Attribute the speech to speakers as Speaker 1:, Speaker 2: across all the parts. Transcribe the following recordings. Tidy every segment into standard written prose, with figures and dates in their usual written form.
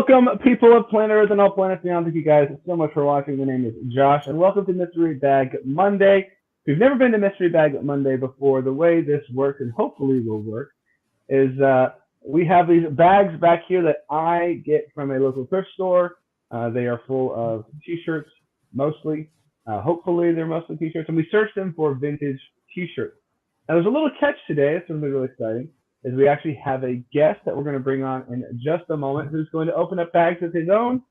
Speaker 1: Welcome, people of planet Earth and all planets beyond. Thank you guys so much for watching. My name is Josh, and welcome to Mystery Bag Monday. If you've never been to Mystery Bag Monday before, the way this works, and hopefully will work, is we have these bags back here that I get from a local thrift store. They are full of t-shirts, mostly. Hopefully, they're mostly t-shirts, and we search them for vintage t-shirts. Now, there's a little catch today. It's going to be really exciting is we actually have a guest that we're going to bring on in just a moment who's going to open up bags of his own,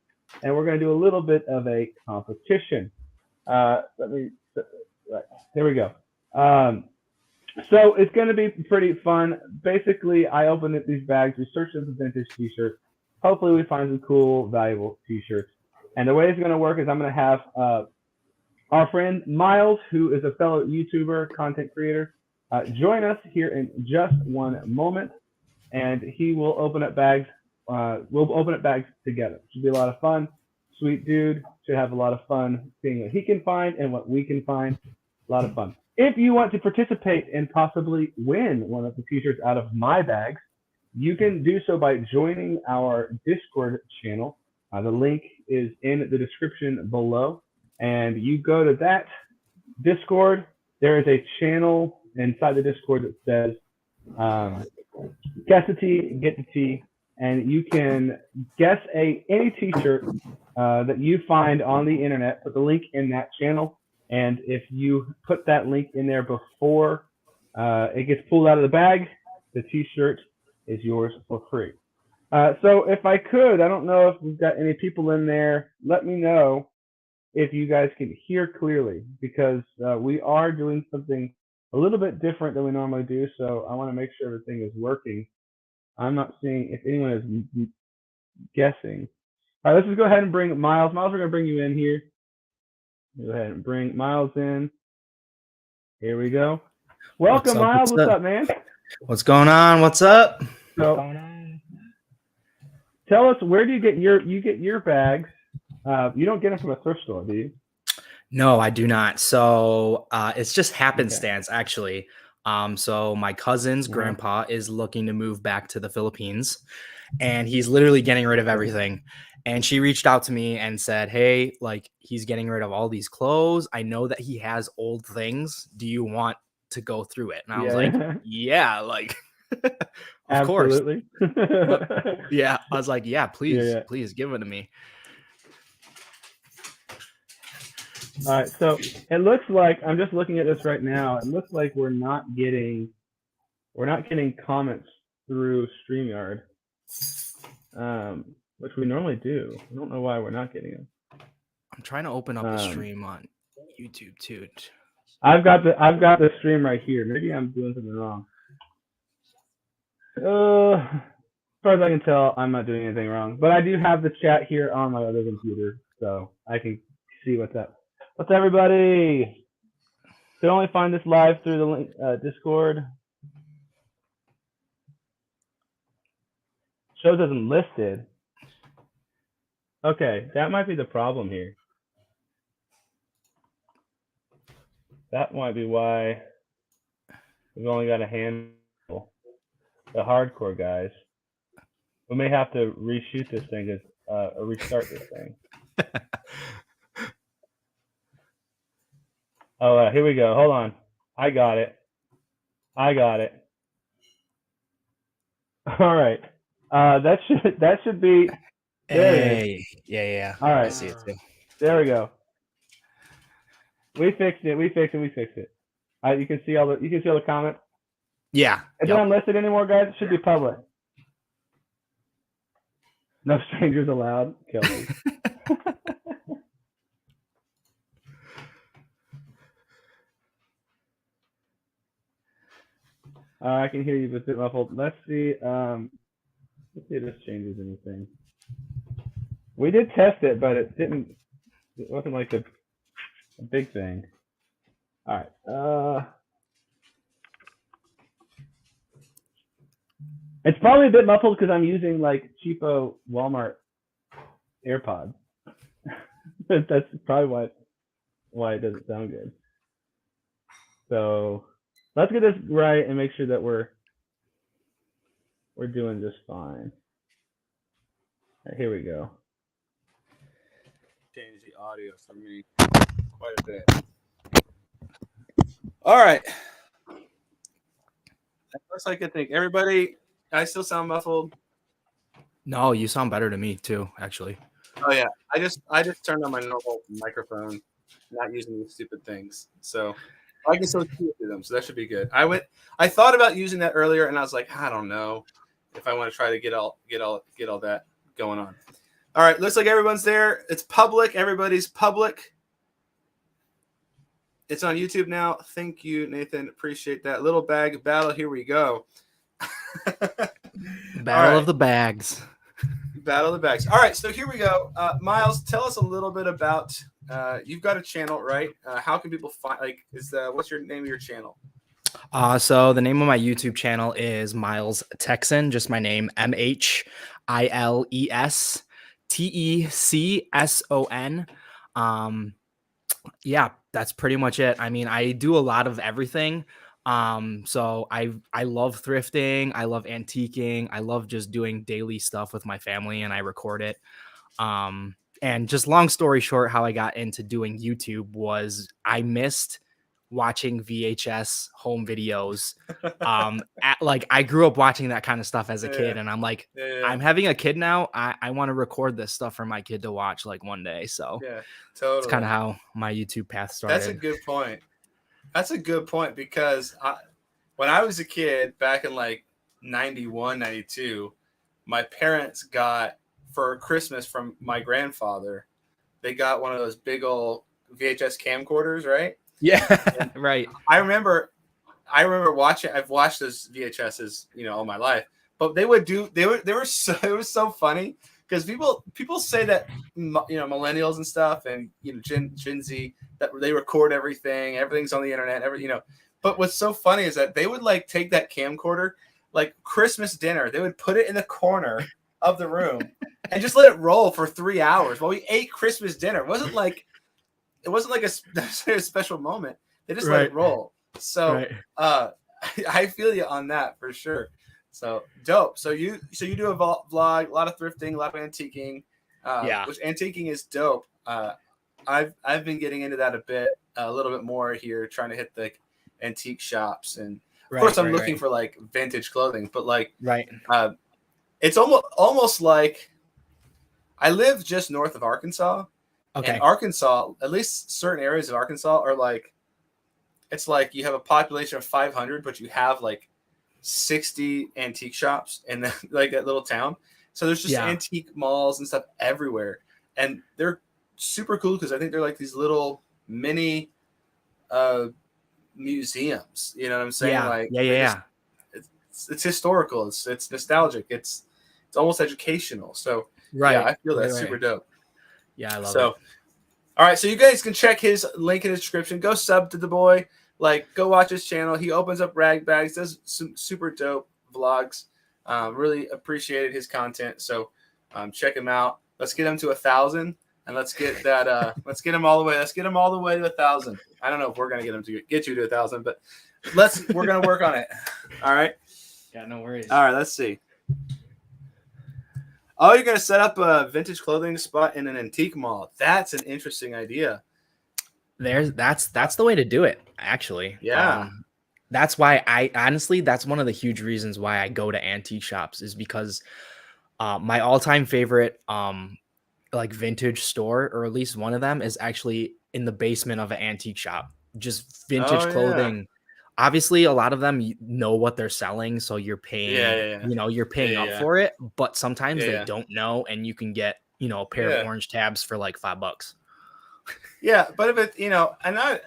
Speaker 1: and we're going to do a little bit of a competition. Right, here we go. So it's going to be pretty fun. Basically, I open up these bags, we search them for vintage t-shirts. Hopefully, we find some cool, valuable t-shirts. And the way it's going to work is I'm going to have our friend Miles, who is a fellow YouTuber, content creator, join us here in just one moment, and he will open up bags. We'll open up bags together. Should be a lot of fun. Sweet dude. Should have a lot of fun seeing what he can find and what we can find. A lot of fun. If you want to participate and possibly win one of the t-shirts out of my bags, you can do so by joining our Discord channel. The link is in the description below. And you go to that Discord. There is a channel inside the Discord that says guess the tea, get the tea, and you can guess any t-shirt that you find on the internet. Put the link in that channel, and if you put that link in there before it gets pulled out of the bag, the t-shirt is yours for free. So if I could, I don't know if we've got any people in there. Let me know if you guys can hear clearly, because we are doing something a little bit different than we normally do. So I want to make sure everything is working. I'm not seeing if anyone is guessing. All right, let's just go ahead and bring Miles. Miles, we're going to bring you in here. Go ahead and bring Miles in. Here we go. Welcome, Miles. What's up, man?
Speaker 2: What's going on? What's up?
Speaker 1: So, tell us, where do you get your bags? You don't get them from a thrift store, do you?
Speaker 2: No, I do not. So it's just happenstance, actually. So my cousin's grandpa is looking to move back to the Philippines, and he's literally getting rid of everything. And she reached out to me and said, "Hey, like, he's getting rid of all these clothes. I know that he has old things. Do you want to go through it?" And I was like, "Yeah, like, of course." Yeah, I was like, "Yeah, please, please give it to me."
Speaker 1: All right, so it looks like, I'm just looking at this right now. It looks like we're not getting comments through StreamYard, which we normally do. I don't know why we're not getting them.
Speaker 2: I'm trying to open up the stream on YouTube too.
Speaker 1: I've got the stream right here. Maybe I'm doing something wrong. As far as I can tell, I'm not doing anything wrong. But I do have the chat here on my other computer, so I can see what's up. What's up, everybody? You can only find this live through the link, Discord. Shows isn't listed. Okay, that might be the problem here. That might be why we've only got a handful. The hardcore guys. We may have to reshoot this thing, or restart this thing. Oh, here we go. Hold on. I got it. All right. That should be.
Speaker 2: Hey, yeah.
Speaker 1: All right.
Speaker 2: I see it too.
Speaker 1: There we go. We fixed it. You can see all the comments.
Speaker 2: Yeah.
Speaker 1: It's not unlisted anymore, guys. It should be public. No strangers allowed. Kill me. I can hear you, but it's a bit muffled. Let's see if this changes anything. We did test it, but it wasn't like a big thing. All right. It's probably a bit muffled because I'm using like cheapo Walmart AirPods. That's probably why it doesn't sound good. So let's get this right and make sure that we're doing just fine. Here we go.
Speaker 3: Change the audio for me quite a bit. All right. That looks like a thing. Everybody, I still sound muffled.
Speaker 2: No, you sound better to me too, actually.
Speaker 3: Oh yeah, I just turned on my normal microphone, not using these stupid things. So I can still hear through them. So that should be good. I thought about using that earlier, and I was like, I don't know if I want to try to get all that going on. All right, looks like everyone's there. It's public. Everybody's public. It's on YouTube now. Thank you, Nathan. Appreciate that. Little bag battle. Here we go.
Speaker 2: Battle of the bags.
Speaker 3: Battle of the bags. All right, so here we go. Miles, tell us a little bit about. You've got a channel, right? How can people find? What's your name of your channel?
Speaker 2: So the name of my YouTube channel is Miles Texan. Just my name, MHILESTECSON. Yeah, that's pretty much it. I mean, I do a lot of everything. So I love thrifting, I love antiquing, I love just doing daily stuff with my family, and I record it. And just long story short, how I got into doing YouTube was I missed watching VHS home videos. I grew up watching that kind of stuff as a kid, and I'm like, I'm having a kid now. I want to record this stuff for my kid to watch like one day. So
Speaker 3: yeah, totally.
Speaker 2: It's kind of how my YouTube path started.
Speaker 3: That's a good point. That's a good point because when I was a kid back in like 91, 92, my parents got for Christmas from my grandfather, they got one of those big old VHS camcorders, right?
Speaker 2: Yeah, right.
Speaker 3: I remember watching. I've watched those VHSs, all my life. But they were so it was so funny because people say that millennials and stuff and Gen Z that they record everything. Everything's on the internet. But what's so funny is that they would like take that camcorder, like Christmas dinner. They would put it in the corner of the room and just let it roll for 3 hours while we ate Christmas dinner. It wasn't like a special moment. They just let it roll. So I feel you on that for sure. So dope. So you do a vlog, a lot of thrifting, a lot of antiquing. Which antiquing is dope. I've been getting into that a little bit more here, trying to hit the antique shops, and of course I'm looking for like vintage clothing, but like it's almost like I live just north of Arkansas. Okay. And Arkansas, at least certain areas of Arkansas are like, it's like you have a population of 500, but you have like 60 antique shops in like that little town. So there's just antique malls and stuff everywhere. And they're super cool because I think they're like these little mini museums. You know what I'm saying? It's historical. It's nostalgic. It's almost educational. So I feel that's super dope.
Speaker 2: Yeah, I love it.
Speaker 3: All right, so you guys can check his link in the description. Go sub to the boy. Go watch his channel. He opens up rag bags, does some super dope vlogs. Really appreciated his content. So check him out. Let's get him to 1,000, and let's get that. Let's get him all the way. Let's get him all the way to 1,000. I don't know if we're gonna get you to 1,000, but we're gonna work on it. All right.
Speaker 2: Yeah, no worries.
Speaker 3: All right, let's see. Oh, you're gonna set up a vintage clothing spot in an antique mall. That's an interesting idea.
Speaker 2: That's the way to do it, actually.
Speaker 3: Yeah.
Speaker 2: That's why that's one of the huge reasons why I go to antique shops is because my all-time favorite like vintage store, or at least one of them, is actually in the basement of an antique shop. Just vintage clothing. Yeah. Obviously, a lot of them know what they're selling, so you're paying, you're paying up for it. But sometimes they don't know, and you can get, a pair of orange tabs for like $5.
Speaker 3: Yeah, but if it, and I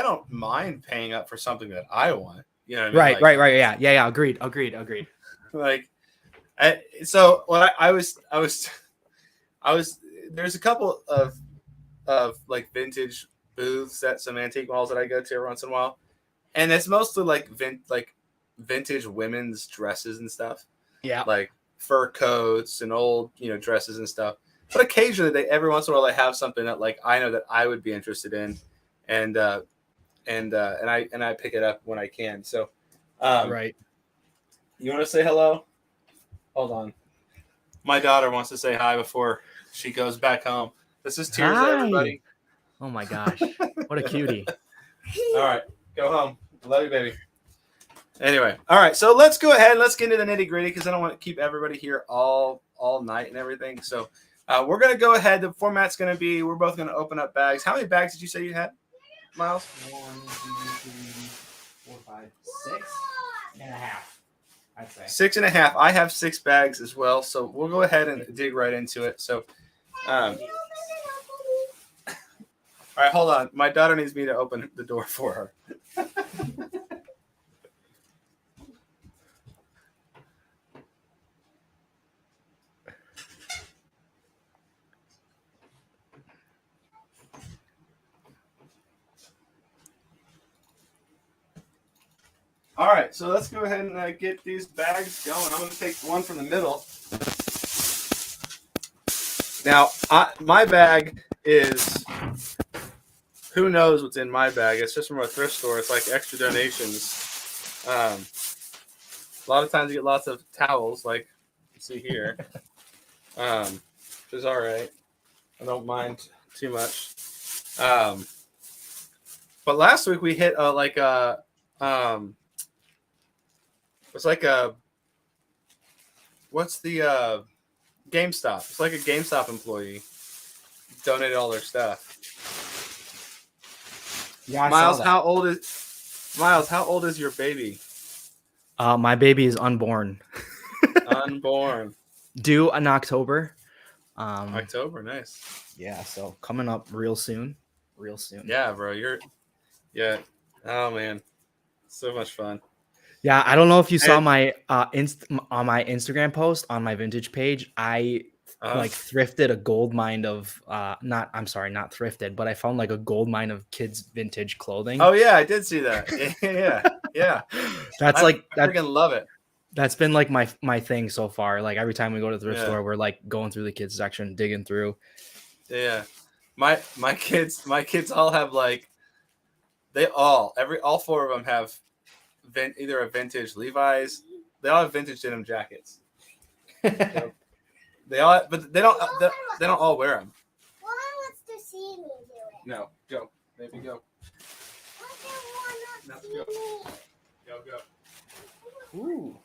Speaker 3: don't mind paying up for something that I want. You know what I mean?
Speaker 2: Right. Yeah. Agreed.
Speaker 3: So what I was there's a couple of like vintage booths at some antique malls that I go to every once in a while. And it's mostly like vintage women's dresses and stuff. Yeah. Like fur coats and old, dresses and stuff. But occasionally every once in a while they have something that like I know that I would be interested in. And I pick it up when I can. So right. You want to say hello? Hold on. My daughter wants to say hi before she goes back home. This is Tears,
Speaker 2: Hi.
Speaker 3: everybody.
Speaker 2: Oh my gosh, what a cutie!
Speaker 3: All right, go home. Love you, baby. Anyway, all right, so let's go ahead and let's get into the nitty gritty because I don't want to keep everybody here all night and everything. So we're gonna go ahead. The format's gonna be we're both gonna open up bags. How many bags did you say you had, Miles?
Speaker 2: 1, 2, 3, 4, 5, 6.5. I'd say
Speaker 3: 6.5. I have 6 bags as well, so we'll go ahead and dig right into it. So, all right, hold on. My daughter needs me to open the door for her. All right, so let's go ahead and get these bags going. I'm going to take one from the middle. Now, my bag is, who knows what's in my bag? It's just from a thrift store. It's like extra donations. A lot of times you get lots of towels, like you see here, which is all right. I don't mind too much. But last week we hit it's like a, what's the GameStop? It's like a GameStop employee donated all their stuff.
Speaker 2: yeah.
Speaker 3: Miles, how old is your baby?
Speaker 2: My baby is unborn,
Speaker 3: Unborn.
Speaker 2: due in October.
Speaker 3: October, nice.
Speaker 2: Yeah, so coming up real soon.
Speaker 3: Yeah, bro, yeah. Oh man, so much fun.
Speaker 2: Yeah, I don't know if you saw my on my Instagram post on my vintage page. I like thrifted a gold mine of not thrifted, but I found like a gold mine of kids vintage clothing.
Speaker 3: Oh yeah, I did see that. Yeah.
Speaker 2: That's
Speaker 3: I
Speaker 2: that.
Speaker 3: freaking love it.
Speaker 2: That's been like my thing so far. Like every time we go to the thrift store, we're like going through the kids section, digging through.
Speaker 3: Yeah, my kids all have like all 4 of them have either a vintage Levi's. They all have vintage denim jackets. They all, but they don't all wear them.
Speaker 4: Mom wants to see me do it.
Speaker 3: No, go, baby, go.
Speaker 4: I don't want to see
Speaker 3: No,
Speaker 4: me.
Speaker 3: Go.
Speaker 2: Ooh.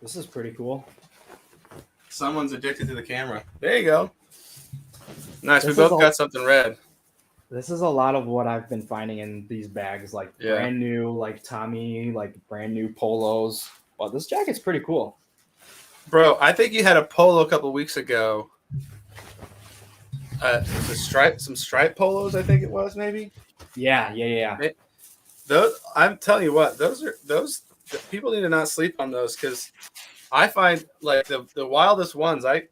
Speaker 2: This is pretty cool.
Speaker 3: Someone's addicted to the camera. There you go. Nice.
Speaker 2: This
Speaker 3: We
Speaker 2: is
Speaker 3: both got something red.
Speaker 2: This is a lot of what I've been finding in these bags, like brand new, like Tommy, like brand new polos. Well, this jacket's pretty cool.
Speaker 3: Bro, I think you had a polo a couple weeks ago. Some stripe polos, I think it was, maybe.
Speaker 2: Yeah.
Speaker 3: Those, I'm telling you what, those people need to not sleep on those because I find like the wildest ones. I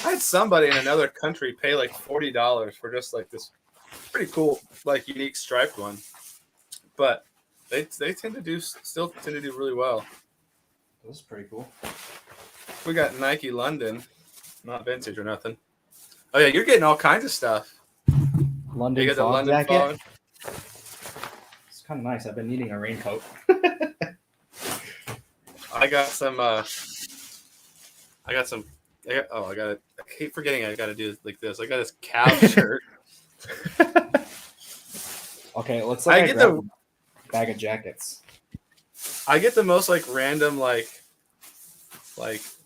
Speaker 3: had somebody in another country pay like $40 for just like this pretty cool, like unique striped one, but they still tend to do really well.
Speaker 2: This is pretty cool.
Speaker 3: We got Nike London, not vintage or nothing. Oh yeah, you're getting all kinds of stuff.
Speaker 2: London
Speaker 3: You got the
Speaker 2: fog
Speaker 3: London
Speaker 2: jacket.
Speaker 3: fog.
Speaker 2: It's kind of nice. I've been needing a raincoat.
Speaker 3: I got some. I keep forgetting. I got to do like this. I got this cow shirt.
Speaker 2: Okay, let's
Speaker 3: I
Speaker 2: look
Speaker 3: get
Speaker 2: at
Speaker 3: the-
Speaker 2: a bag of jackets.
Speaker 3: I get the most like random like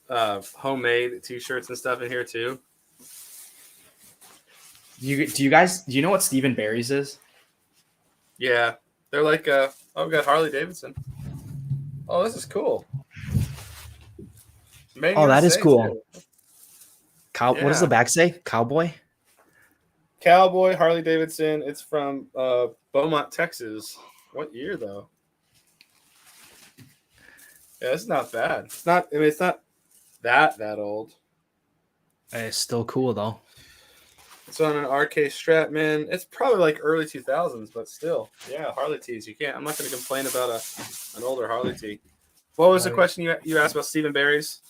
Speaker 3: homemade t-shirts and stuff in here too.
Speaker 2: Do you know what Stephen Barry's is?
Speaker 3: Yeah, they're like we got Harley Davidson. Oh, this is cool. Made in
Speaker 2: Oh, that is
Speaker 3: USA,
Speaker 2: cool.
Speaker 3: too.
Speaker 2: What does the back say? Cowboy?
Speaker 3: Cowboy Harley Davidson. It's from Beaumont, Texas. What year though? Yeah, it's not bad. It's not. I mean, it's not that old.
Speaker 2: It's still cool though.
Speaker 3: It's on an RK Stratman. It's probably like early 2000s, but still, yeah, Harley tees. You can't. I'm not going to complain about an older Harley tee. What was the question you asked about Stephen Barry's?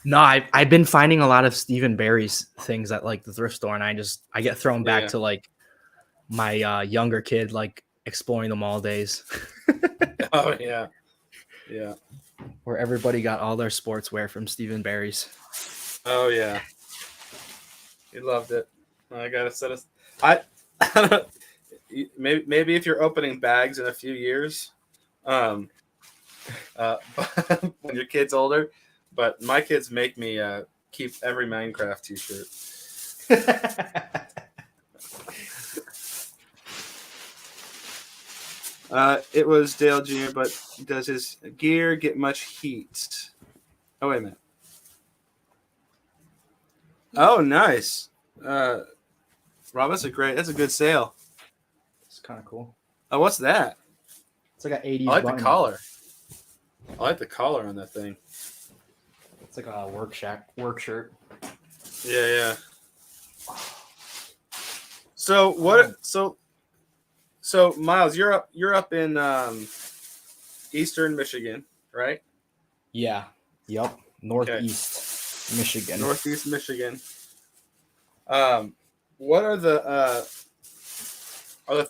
Speaker 2: No, I've been finding a lot of Stephen Barry's things at like the thrift store, and I get thrown back to like my younger kid like exploring the mall days,
Speaker 3: Oh yeah, yeah.
Speaker 2: where everybody got all their sportswear from Stephen Barry's.
Speaker 3: Oh yeah. He loved it. I gotta set us. I, I don't, maybe if you're opening bags in a few years, um, when your kid's older, but my kids make me keep every Minecraft T-shirt. It was Dale Jr., but does his gear get much heat? Oh wait a minute. Oh, nice. Rob, that's a good sale.
Speaker 2: It's kind of cool.
Speaker 3: Oh, what's that?
Speaker 2: It's like an 80s
Speaker 3: I like
Speaker 2: button.
Speaker 3: the collar. I like the collar on that thing.
Speaker 2: It's like a work shirt.
Speaker 3: Yeah, yeah. So what? So Miles, you're up in Eastern Michigan, right?
Speaker 2: Yeah. Yup. Northeast Michigan.
Speaker 3: Northeast Michigan. What are the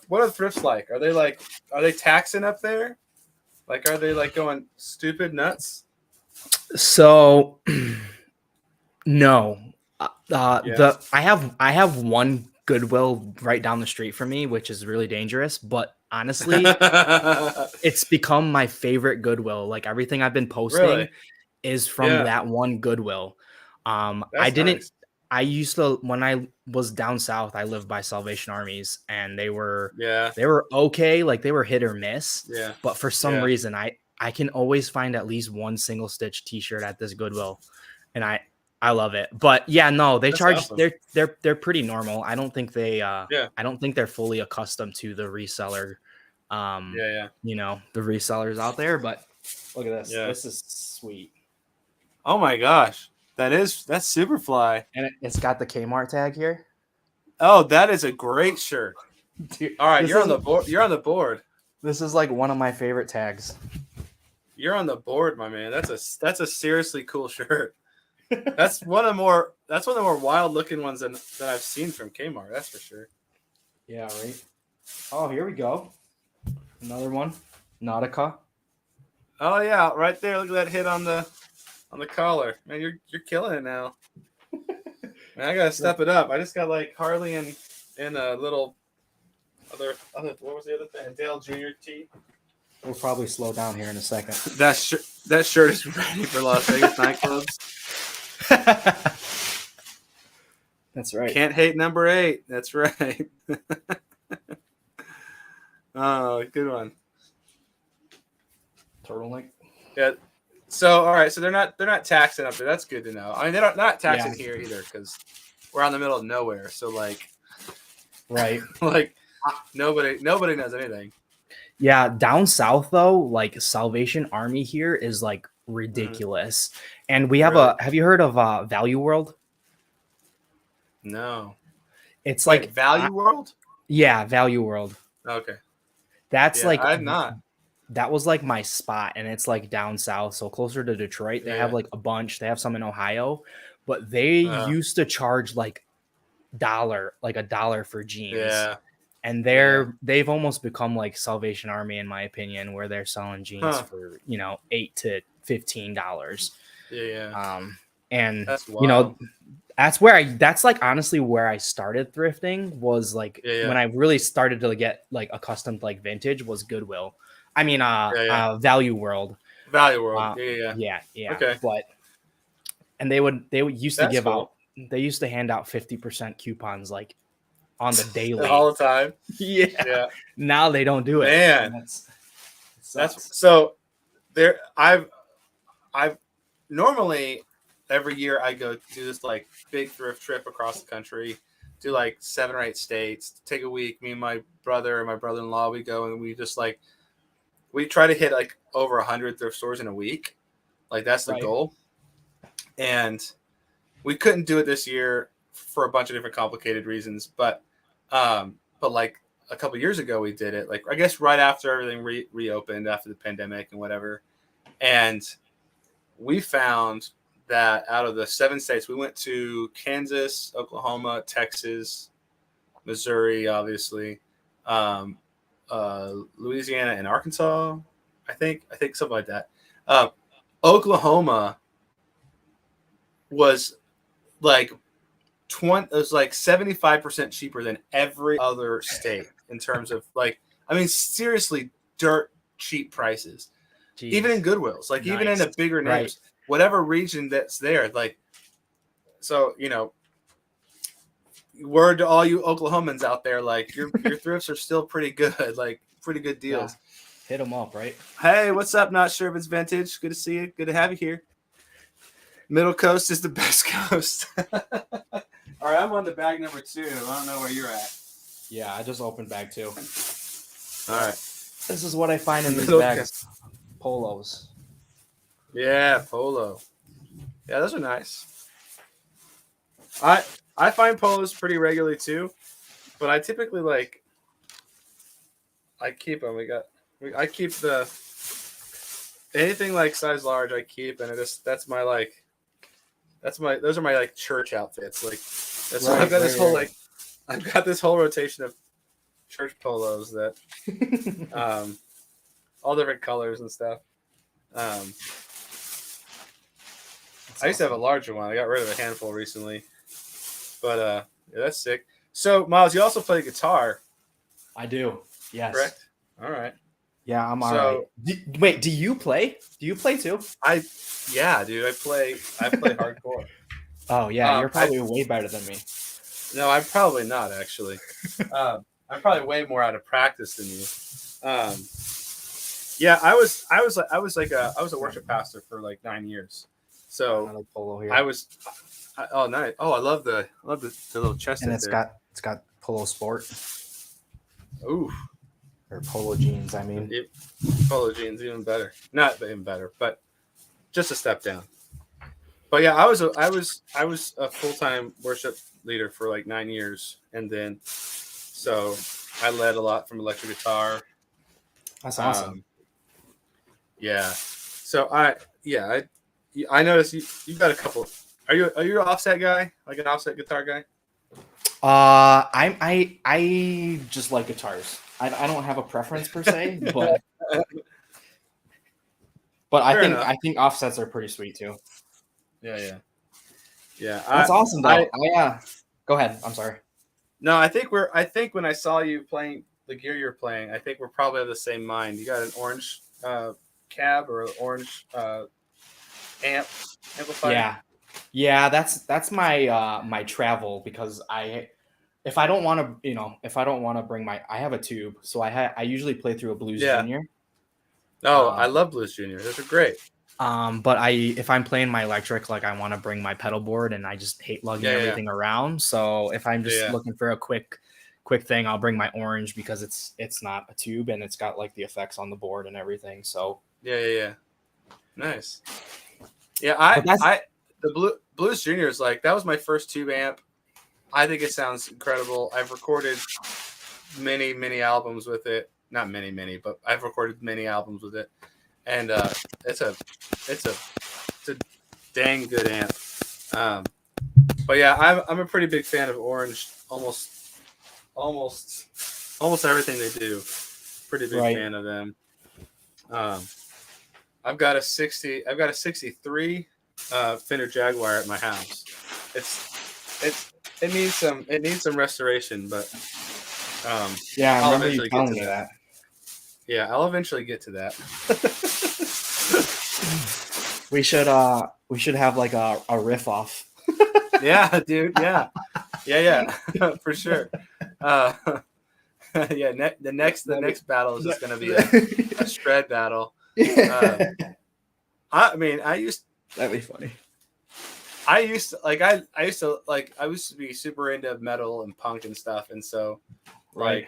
Speaker 3: what are the thrifts like? Are they taxing up there? Like, are they like going stupid nuts?
Speaker 2: So no.
Speaker 3: Yeah.
Speaker 2: I have one Goodwill right down the street from me, which is really dangerous, but honestly, it's become my favorite Goodwill. Like everything I've been posting
Speaker 3: Really?
Speaker 2: is from
Speaker 3: Yeah.
Speaker 2: that one Goodwill. I
Speaker 3: That's
Speaker 2: didn't
Speaker 3: nice.
Speaker 2: I used to, when I was down south, I lived by Salvation Armies, and they were
Speaker 3: Yeah.
Speaker 2: okay, like they were hit or miss.
Speaker 3: Yeah.
Speaker 2: But for some
Speaker 3: Yeah.
Speaker 2: reason, I can always find at least one single stitch T-shirt at this Goodwill, and I love it. But yeah, no, they
Speaker 3: That's
Speaker 2: charge
Speaker 3: awesome.
Speaker 2: they're pretty normal. I don't think they
Speaker 3: Yeah.
Speaker 2: I don't think they're fully accustomed to the reseller,
Speaker 3: Yeah.
Speaker 2: the resellers out there. But look at this.
Speaker 3: Yeah.
Speaker 2: This is sweet,
Speaker 3: Oh my gosh. That's Superfly.
Speaker 2: and it's got the Kmart tag here.
Speaker 3: Oh, that is a great shirt.
Speaker 2: Dude,
Speaker 3: All right,
Speaker 2: this
Speaker 3: you're on
Speaker 2: is-
Speaker 3: the board. You're on the board.
Speaker 2: This is like one of my favorite tags.
Speaker 3: You're on the board, my man. That's a seriously cool shirt. That's one of the more wild looking ones that I've seen from Kmart. That's for sure.
Speaker 2: Yeah, right. Oh, here we go. Another one. Nautica.
Speaker 3: Oh yeah, right there. Look at that hit on the collar. Man, you're killing it now. Man, I gotta step it up. I just got like Harley and a little other what was the other thing? Dale Jr. tee.
Speaker 2: We'll probably slow down here in a second.
Speaker 3: That shirt is ready for Las Vegas nightclubs.
Speaker 2: That's right.
Speaker 3: Can't hate number 8. That's right. Oh, good one.
Speaker 2: Turtleneck.
Speaker 3: Yeah. So all right, so they're not taxing up there. That's good to know. I mean, they're not taxing here either because we're out in the middle of nowhere. So like
Speaker 2: Right.
Speaker 3: nobody knows anything.
Speaker 2: Yeah, down south though, like Salvation Army here is like ridiculous. And we have
Speaker 3: Really?
Speaker 2: have you heard of Value World?
Speaker 3: No.
Speaker 2: It's
Speaker 3: Like
Speaker 2: like
Speaker 3: Value World?
Speaker 2: yeah, Value World.
Speaker 3: Okay.
Speaker 2: That's
Speaker 3: Yeah,
Speaker 2: like
Speaker 3: I'm not.
Speaker 2: that was like my spot, and it's like down south, so closer to Detroit. They have
Speaker 3: Yeah.
Speaker 2: like a bunch. They have some in Ohio, but they used to charge like $1 for jeans.
Speaker 3: Yeah.
Speaker 2: And they've almost become like Salvation Army, in my opinion, where they're selling jeans for $8 to $15.
Speaker 3: Yeah.
Speaker 2: And
Speaker 3: That's
Speaker 2: you know,
Speaker 3: wild.
Speaker 2: that's like honestly where I started thrifting was like
Speaker 3: Yeah.
Speaker 2: when I really started to get like accustomed to like vintage was Goodwill. I mean, Value World.
Speaker 3: Value World. Yeah.
Speaker 2: Yeah.
Speaker 3: Okay.
Speaker 2: But and they would used to
Speaker 3: That's
Speaker 2: give
Speaker 3: cool.
Speaker 2: out. They used to hand out 50% coupons like on the daily.
Speaker 3: All the time.
Speaker 2: Yeah.
Speaker 3: Yeah.
Speaker 2: Now they don't do it.
Speaker 3: Man.
Speaker 2: And
Speaker 3: That's so there I've normally every year I go do this like big thrift trip across the country, do like 7 or 8 states, take a week. Me and my brother and my brother-in-law, we go and we just like we try to hit like over 100 thrift stores in a week. Like that's the
Speaker 2: Right.
Speaker 3: goal. And we couldn't do it this year for a bunch of different complicated reasons, but like a couple years ago we did it, like I guess right after everything reopened after the pandemic and whatever. And we found that out of the 7 states, we went to Kansas, Oklahoma, Texas, Missouri, obviously, um, Louisiana and Arkansas. I think something like that. Oklahoma was like 75% cheaper than every other state in terms of like, I mean, seriously, dirt cheap prices.
Speaker 2: Jeez.
Speaker 3: Even in Goodwills, like even in the
Speaker 2: Nice.
Speaker 3: bigger names,
Speaker 2: Right.
Speaker 3: whatever region that's there, like, so word to all you Oklahomans out there, like your thrifts are still pretty good, like pretty good deals.
Speaker 2: Hit them up, right?
Speaker 3: Hey, what's up? Not sure if it's vintage. Good to see you. Good to have you here. Middle Coast is the best coast. All right, I'm on the bag number 2. I don't know where you're at.
Speaker 2: Yeah, I just opened bag 2.
Speaker 3: All right.
Speaker 2: This is what I find in these
Speaker 3: Middle
Speaker 2: bags. Polos.
Speaker 3: Yeah, polo. Yeah, those are nice. I find polos pretty regularly too, but I typically I keep them. I keep anything like size large. I keep, and those are my like church outfits. Like that's why I've got this whole I've got this whole rotation of church polos that all different colors and stuff. I used to have a larger one. I got rid of a handful recently, but yeah, that's sick. So Miles, you also play guitar,
Speaker 2: I do. Yes.
Speaker 3: correct? All right.
Speaker 2: Yeah, I'm
Speaker 3: So-
Speaker 2: alright. Wait, do you play? Do you play too?
Speaker 3: Yeah, dude, I play hardcore.
Speaker 2: Oh yeah, you're
Speaker 3: I-
Speaker 2: probably way better than me.
Speaker 3: No, I'm probably not actually. I'm probably way more out of practice than you. Yeah, I was a worship pastor for like 9 years. So
Speaker 2: Another polo here.
Speaker 3: oh nice. Oh, I love the little chest.
Speaker 2: and
Speaker 3: there.
Speaker 2: it's got polo sport
Speaker 3: Ooh,
Speaker 2: or polo jeans. I mean,
Speaker 3: polo jeans even better. Not even better, but just a step down. But yeah, I was a full-time worship leader for like 9 years, and then so I led a lot from electric guitar.
Speaker 2: that's awesome.
Speaker 3: Yeah. So I noticed you've got a couple. Are you an offset guy? Like an offset guitar guy?
Speaker 2: I just like guitars. I don't have a preference per se, but
Speaker 3: Fair
Speaker 2: I
Speaker 3: enough.
Speaker 2: think offsets are pretty sweet too.
Speaker 3: Yeah.
Speaker 2: That's awesome though. Go ahead. I'm sorry.
Speaker 3: No, I think when I saw you playing the gear you're playing, I think we're probably of the same mind. You got an orange cab or an orange amplifier.
Speaker 2: Yeah. That's my my travel because if I don't want to bring I have a tube, so I usually play through a Blues
Speaker 3: Yeah.
Speaker 2: Junior.
Speaker 3: Oh, I love Blues Junior. Those are great.
Speaker 2: But if I'm playing my electric, like I want to bring my pedal board, and I just hate lugging everything around. So if I'm just looking for a quick thing, I'll bring my orange because it's not a tube and it's got like the effects on the board and everything. So
Speaker 3: Yeah. Nice. Yeah, the Blues Junior is like that was my first tube amp. I think it sounds incredible. I've recorded many albums with it. Not many, but I've recorded many albums with it, and it's a dang good amp. But yeah, I'm a pretty big fan of Orange. Almost everything they do. Pretty big fan of them. I've got a 63 Fender Jaguar at my house. It needs some restoration, but
Speaker 2: I
Speaker 3: I'll
Speaker 2: remember you
Speaker 3: eventually
Speaker 2: telling
Speaker 3: get
Speaker 2: me
Speaker 3: to
Speaker 2: that.
Speaker 3: yeah, I'll eventually get to that.
Speaker 2: We should have like a riff off.
Speaker 3: Yeah, dude. Yeah, for sure. Yeah, the next battle is just gonna be a shred battle.
Speaker 2: That'd be funny.
Speaker 3: I used to be super into metal and punk and stuff, and so like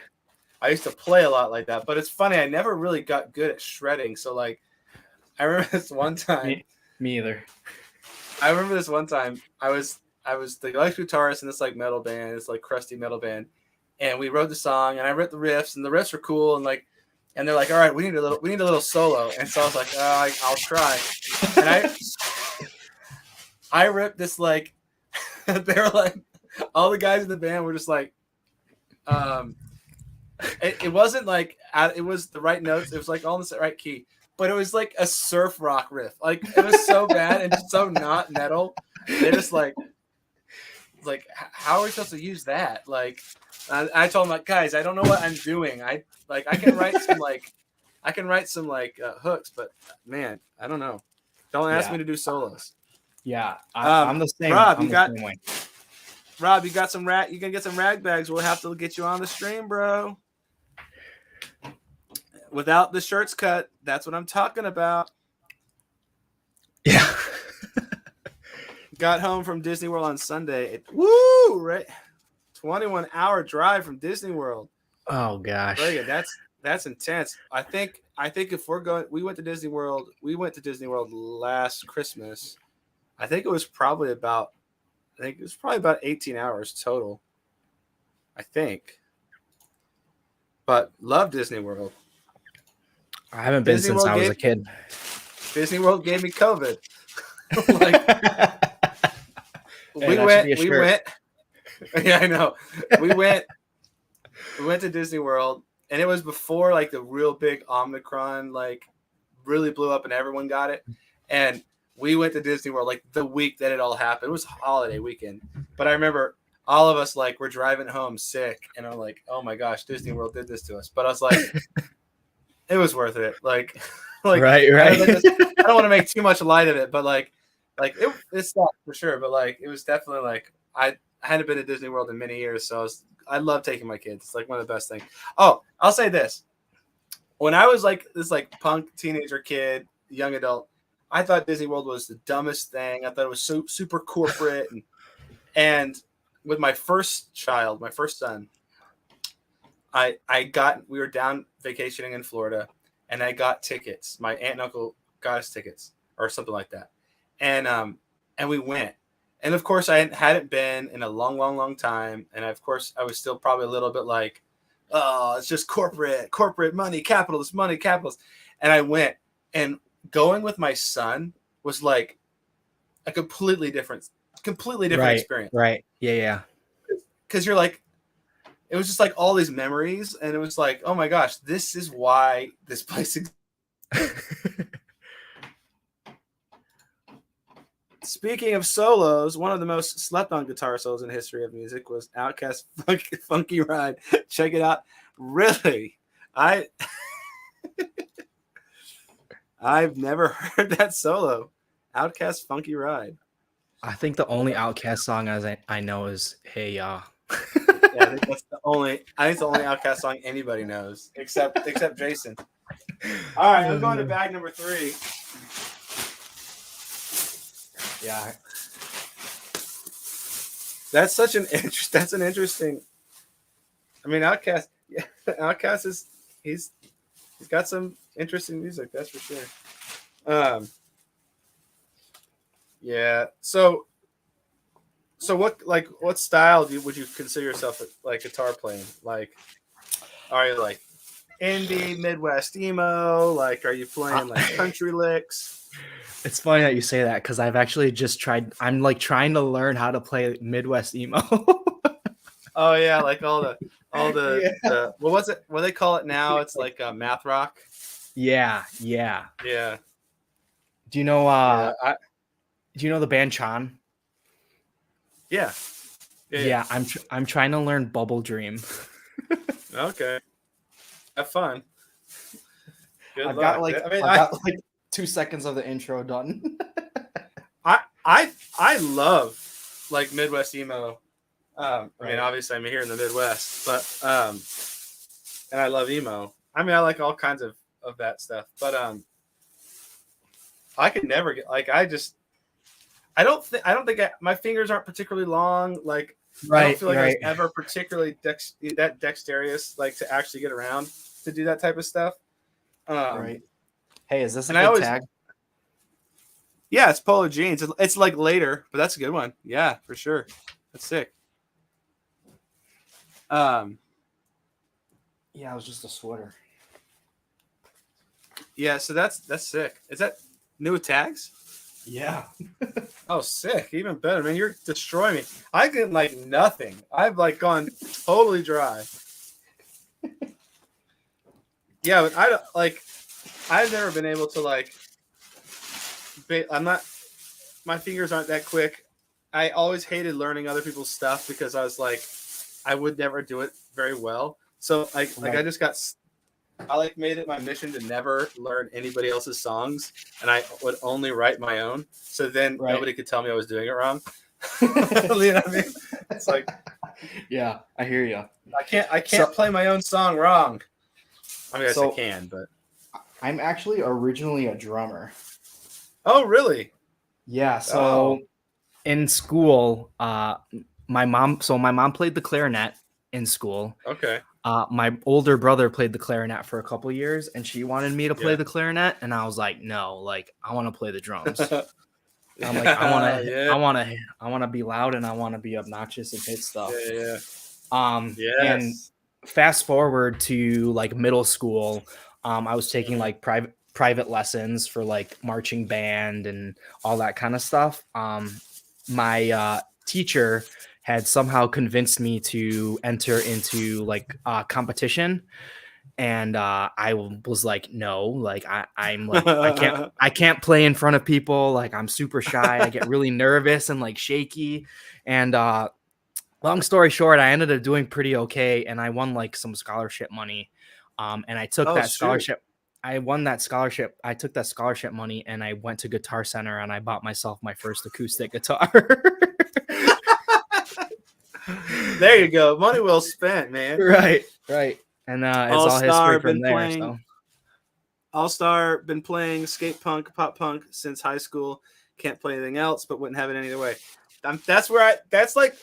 Speaker 3: I used to play a lot like that. But it's funny, I never really got good at shredding. So like, I remember this one time.
Speaker 2: Me either.
Speaker 3: I remember this one time I was the electric guitarist in this like metal band, this like crusty metal band, and we wrote the song and I wrote the riffs and the riffs were cool and they're like, all right, we need a little solo, and so I was like, I'll try, and I ripped this like they were like all the guys in the band were just like it wasn't like it was the right notes. It was like all in the right key, but it was like a surf rock riff. Like it was so bad and so not metal. They just like how are we supposed to use that? Like I told them like, guys, I don't know what I'm doing. I can write some hooks, but man, I don't know. Don't ask me to do solos.
Speaker 2: Yeah, I'm the same.
Speaker 3: Rob,
Speaker 2: I'm
Speaker 3: you
Speaker 2: the
Speaker 3: got
Speaker 2: same way.
Speaker 3: Rob, you got some rat. You can get some rag bags. We'll have to get you on the stream, bro. Without the shirts cut, that's what I'm talking about.
Speaker 2: Yeah.
Speaker 3: Got home from Disney World on Sunday. Woo! Right, 21-hour drive from Disney World.
Speaker 2: Oh gosh.
Speaker 3: Reagan, that's intense. I think if we're going, we went to Disney World. We went to Disney World last Christmas. I think it was probably about 18 hours total. I think. But love Disney World.
Speaker 2: I haven't been
Speaker 3: Disney
Speaker 2: since
Speaker 3: World
Speaker 2: I was a kid.
Speaker 3: Disney World gave me COVID. We went. Yeah, I know. We went to Disney World, and it was before like the real big Omicron like really blew up and everyone got it. And we went to Disney World like the week that it all happened. It was holiday weekend, but I remember all of us like were driving home sick, and I'm like, oh my gosh, Disney World did this to us. But I was like, it was worth it. Like
Speaker 2: right.
Speaker 3: I don't want to make too much light of it, but like it sucked for sure. But like it was definitely like I hadn't been to Disney World in many years, so I love taking my kids. It's like one of the best things. Oh, I'll say this: when I was like this like punk teenager kid, young adult, I thought Disney World was the dumbest thing. I thought it was so super corporate, and with my first child, my first son, we were down vacationing in Florida, and I got tickets. My aunt and uncle got us tickets or something like that, and we went. And of course, I hadn't been in a long time, and of course, I was still probably a little bit like, oh, it's just corporate money, capitalist. And I went, and going with my son was like a completely different experience.
Speaker 2: Right. Yeah.
Speaker 3: Because you're like, it was just like all these memories, and it was like, oh my gosh, this is why this place exists. Speaking of solos, one of the most slept on guitar solos in the history of music was Outkast Funky Ride. Check it out. Really? I've never heard that solo. Outkast Funky Ride.
Speaker 2: I think the only Outkast song I know is Hey Ya.
Speaker 3: Yeah, I think that's the only Outkast song anybody knows, except Jason. All right, I'm going to bag number 3.
Speaker 2: Yeah.
Speaker 3: That's an interesting. I mean, Outkast is he's got some interesting music, that's for sure. Yeah. So what style would you consider yourself like guitar playing? Like, are you like indie, Midwest emo? Like, are you playing like country licks?
Speaker 2: It's funny that you say that because I've actually just tried. I'm like trying to learn how to play Midwest emo.
Speaker 3: Oh yeah, like all the what was it? What do they call it now? It's like math rock.
Speaker 2: Yeah.
Speaker 3: Yeah.
Speaker 2: Do you know? Do you know the band Chan?
Speaker 3: Yeah.
Speaker 2: Yeah. I'm trying to learn Bubble Dream.
Speaker 3: Okay. Have fun. Good
Speaker 2: I've
Speaker 3: luck.
Speaker 2: got like 2 seconds of the intro done.
Speaker 3: I love like Midwest emo. I mean, obviously I'm here in the Midwest, but and I love emo. I mean, I like all kinds of that stuff, but I could never get like I don't think my fingers aren't particularly long. Like I don't feel like I was ever particularly that dexterous like to actually get around to do that type of stuff.
Speaker 2: Right. Hey, is this a good tag?
Speaker 3: Yeah, it's Polo Jeans. It's like later, but that's a good one. Yeah, for sure. That's sick.
Speaker 2: Yeah, it was just a sweater.
Speaker 3: Yeah, so that's sick. Is that new tags?
Speaker 2: Yeah.
Speaker 3: Oh, sick. Even better, man. You're destroying me. I get like nothing. I've like gone totally dry. Yeah, but I don't like. I've never been able to like. I'm not. My fingers aren't that quick. I always hated learning other people's stuff because I was like, I would never do it very well. So like I just got. I like made it my mission to never learn anybody else's songs, and I would only write my own. So then nobody could tell me I was doing it wrong. You know what I mean? It's like,
Speaker 2: Yeah, I hear you.
Speaker 3: I can't play my own song wrong. I mean, I can, but
Speaker 2: I'm actually originally a drummer.
Speaker 3: oh, really?
Speaker 2: Yeah. So in school, my mom played the clarinet in school.
Speaker 3: Okay.
Speaker 2: My older brother played the clarinet for a couple years, and she wanted me to play the clarinet, and I was like, no, like I want to play the drums. I'm like, I want to be loud, and I want to be obnoxious and hit stuff. And fast forward to like middle school, I was taking like private lessons for like marching band and all that kind of stuff. My teacher had somehow convinced me to enter into like competition. And I was like, no, like I'm like I can't play in front of people. Like I'm super shy. I get really nervous and like shaky. And long story short, I ended up doing pretty okay, and I won like some scholarship money. And I took that scholarship. I won that scholarship. I took that scholarship money and I went to Guitar Center and I bought myself my first acoustic guitar.
Speaker 3: There you go. Money well spent, man.
Speaker 2: Right. And it's all history from there. So.
Speaker 3: All-Star, been playing skate punk, pop punk since high school. Can't play anything else, but wouldn't have it any other way. That's like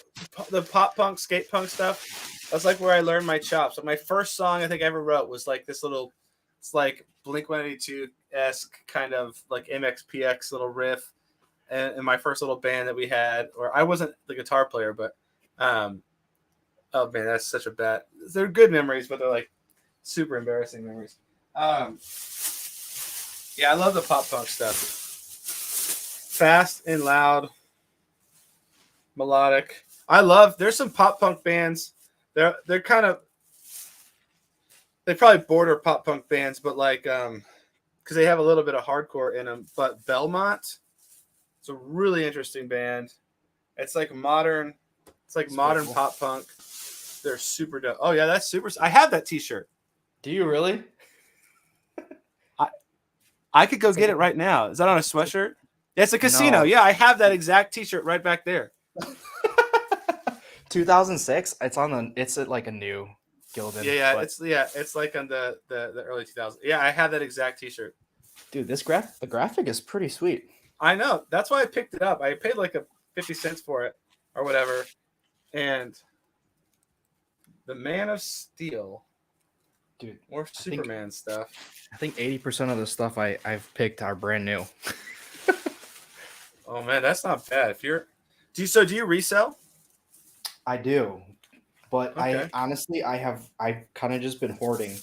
Speaker 3: the pop punk, skate punk stuff. That's like where I learned my chops. So my first song I think I ever wrote was like this little, it's like Blink-182-esque kind of like MXPX little riff. And my first little band that we had, or I wasn't the guitar player, but oh man, that's such a bad. They're good memories, but they're like super embarrassing memories. Yeah, I love the pop punk stuff. Fast and loud, melodic. There's some pop punk bands. They're kind of, they probably border pop punk bands, but like because they have a little bit of hardcore in them. But Belmont, it's a really interesting band. It's like modern. It's like modern pop punk. They're super dope. Oh yeah, that's super. I have that T-shirt.
Speaker 2: Do you really?
Speaker 3: I could go get it right now. Is that on a sweatshirt? It's a casino. No. Yeah, I have that exact T-shirt right back there.
Speaker 2: 2006. It's like a new Gildan.
Speaker 3: Yeah, it's like on the early 2000s. Yeah, I have that exact T-shirt.
Speaker 2: Dude, the graphic is pretty sweet.
Speaker 3: I know. That's why I picked it up. I paid like 50 cents for it or whatever. And the Man of Steel,
Speaker 2: dude,
Speaker 3: more Superman stuff.
Speaker 2: I think 80% of the stuff I've picked are brand new.
Speaker 3: Oh man, that's not bad. Do you resell?
Speaker 2: I do, but okay. I've kind of just been hoarding.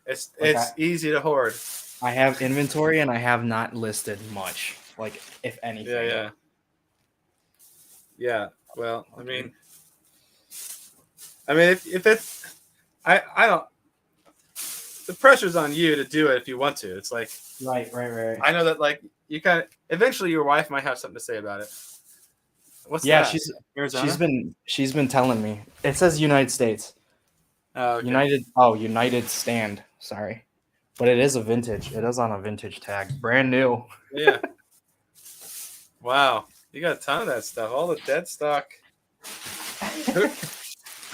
Speaker 3: It's easy to hoard.
Speaker 2: I have inventory and I have not listed much, like if anything.
Speaker 3: Yeah. Well, okay. I mean, if it's, I don't. The pressure's on you to do it if you want to. It's like
Speaker 2: right.
Speaker 3: I know that like you kind of eventually your wife might have something to say about it. What's that?
Speaker 2: She's been telling me. It says United States.
Speaker 3: Oh, okay.
Speaker 2: United Stand. Sorry, but it is a vintage. It is on a vintage tag, brand new.
Speaker 3: Yeah. Wow, you got a ton of that stuff. All the dead stock.